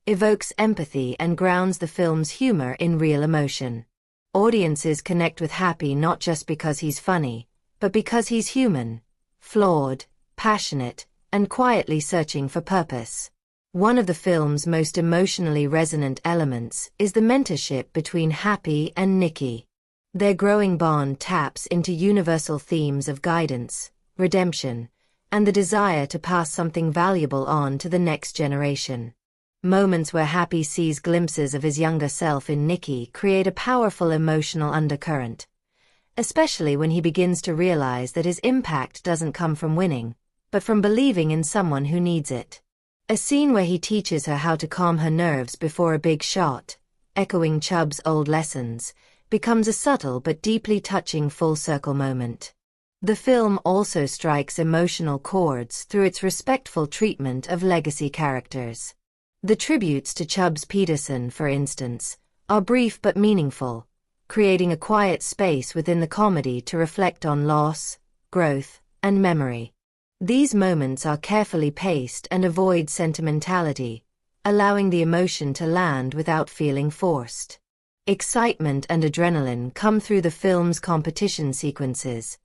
evokes empathy and grounds the film's humor in real emotion. Audiences connect with Happy not just because he's funny, but because he's human, flawed, passionate, and quietly searching for purpose. One of the film's most emotionally resonant elements is the mentorship between Happy and Nikki. Their growing bond taps into universal themes of guidance, redemption, and the desire to pass something valuable on to the next generation. Moments where Happy sees glimpses of his younger self in Nikki create a powerful emotional undercurrent, especially when he begins to realize that his impact doesn't come from winning, but from believing in someone who needs it. A scene where he teaches her how to calm her nerves before a big shot, echoing Chubb's old lessons, becomes a subtle but deeply touching full-circle moment. The film also strikes emotional chords through its respectful treatment of legacy characters. The tributes to Chubbs Peterson, for instance, are brief but meaningful, creating a quiet space within the comedy to reflect on loss, growth, and memory. These moments are carefully paced and avoid sentimentality, allowing the emotion to land without feeling forced. Excitement and adrenaline come through the film's competition sequences,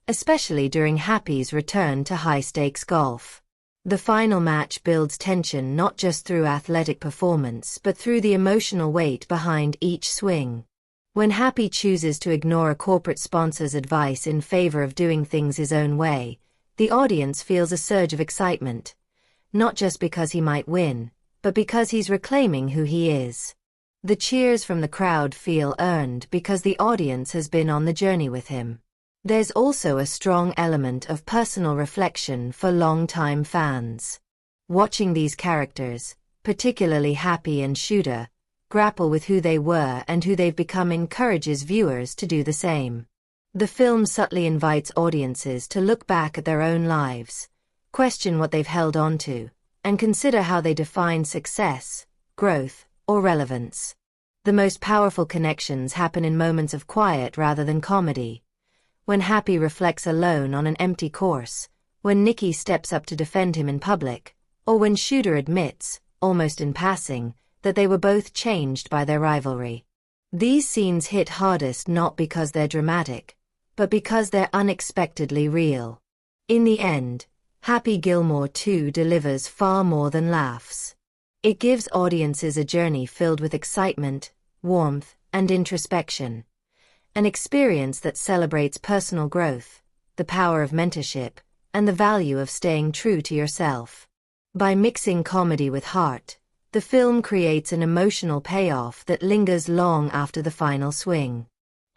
especially during Happy's return to high-stakes golf. The final match builds tension not just through athletic performance but through the emotional weight behind each swing. When Happy chooses to ignore a corporate sponsor's advice in favor of doing things his own way, the audience feels a surge of excitement, not just because he might win, but because he's reclaiming who he is. The cheers from the crowd feel earned because the audience has been on the journey with him. There's also a strong element of personal reflection for long-time fans. Watching these characters, particularly Happy and Shooter, grapple with who they were and who they've become encourages viewers to do the same. The film subtly invites audiences to look back at their own lives, question what they've held on to, and consider how they define success, growth, or relevance. The most powerful connections happen in moments of quiet rather than comedy. When Happy reflects alone on an empty course, when Nikki steps up to defend him in public, or when Shooter admits, almost in passing, that they were both changed by their rivalry. These scenes hit hardest not because they're dramatic, but because they're unexpectedly real. In the end, Happy Gilmore 2 delivers far more than laughs. It gives audiences a journey filled with excitement, warmth, and introspection. An experience that celebrates personal growth, the power of mentorship, and the value of staying true to yourself. By mixing comedy with heart, the film creates an emotional payoff that lingers long after the final swing.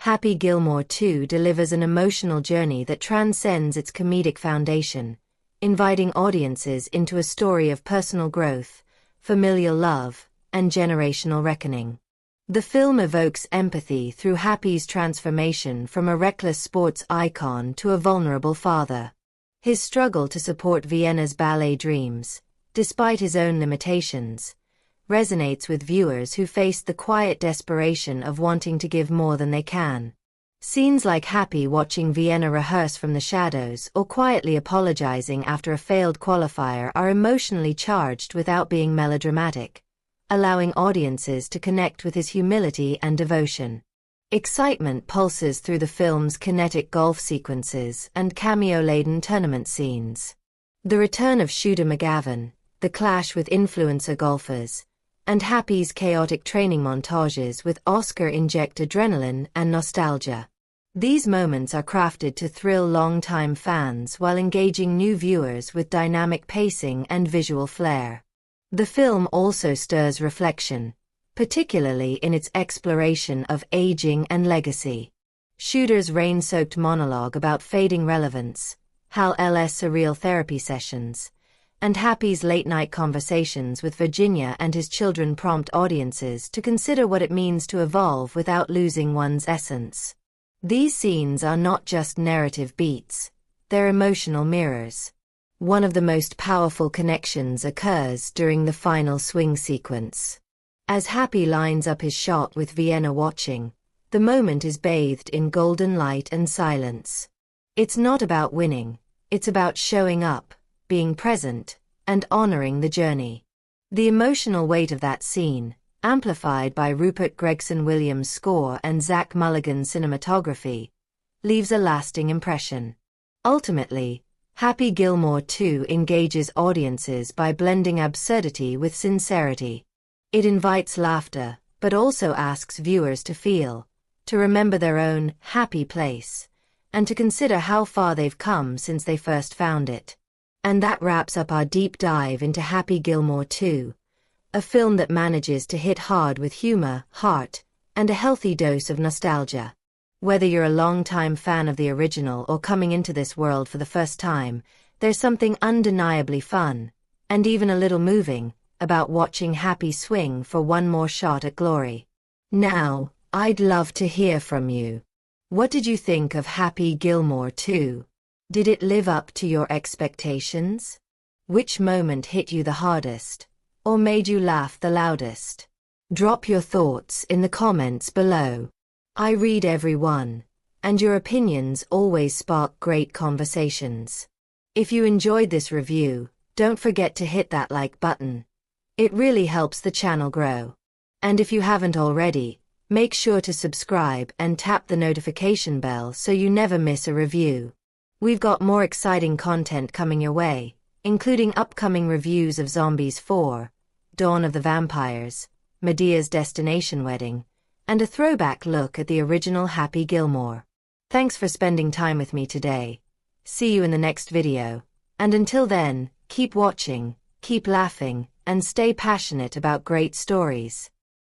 Happy Gilmore 2 delivers an emotional journey that transcends its comedic foundation, inviting audiences into a story of personal growth, familial love, and generational reckoning. The film evokes empathy through Happy's transformation from a reckless sports icon to a vulnerable father. His struggle to support Vienna's ballet dreams, despite his own limitations, resonates with viewers who face the quiet desperation of wanting to give more than they can. Scenes like Happy watching Vienna rehearse from the shadows or quietly apologizing after a failed qualifier are emotionally charged without being melodramatic, allowing audiences to connect with his humility and devotion. Excitement pulses through the film's kinetic golf sequences and cameo-laden tournament scenes. The return of Shooter McGavin, the clash with influencer golfers, and Happy's chaotic training montages with Oscar inject adrenaline and nostalgia. These moments are crafted to thrill longtime fans while engaging new viewers with dynamic pacing and visual flair. The film also stirs reflection, particularly in its exploration of aging and legacy. Shooter's rain-soaked monologue about fading relevance, Hal L's surreal therapy sessions, and Happy's late-night conversations with Virginia and his children prompt audiences to consider what it means to evolve without losing one's essence. These scenes are not just narrative beats, they're emotional mirrors. One of the most powerful connections occurs during the final swing sequence. As Happy lines up his shot with Vienna watching, the moment is bathed in golden light and silence. It's not about winning, it's about showing up, being present, and honoring the journey. The emotional weight of that scene, amplified by Rupert Gregson-Williams' score and Zach Mulligan's cinematography, leaves a lasting impression. Ultimately, Happy Gilmore 2 engages audiences by blending absurdity with sincerity. It invites laughter, but also asks viewers to feel, to remember their own happy place, and to consider how far they've come since they first found it. And that wraps up our deep dive into Happy Gilmore 2, a film that manages to hit hard with humor, heart, and a healthy dose of nostalgia. Whether you're a longtime fan of the original or coming into this world for the first time, there's something undeniably fun, and even a little moving, about watching Happy swing for one more shot at glory. Now, I'd love to hear from you. What did you think of Happy Gilmore 2? Did it live up to your expectations? Which moment hit you the hardest, or made you laugh the loudest? Drop your thoughts in the comments below. I read every one, and your opinions always spark great conversations. If you enjoyed this review, don't forget to hit that like button. It really helps the channel grow. And if you haven't already, make sure to subscribe and tap the notification bell so you never miss a review. We've got more exciting content coming your way, including upcoming reviews of Zombies 4, Dawn of the Vampires, Medea's Destination Wedding, and a throwback look at the original Happy Gilmore. Thanks for spending time with me today. See you in the next video, and until then, keep watching, keep laughing, and stay passionate about great stories.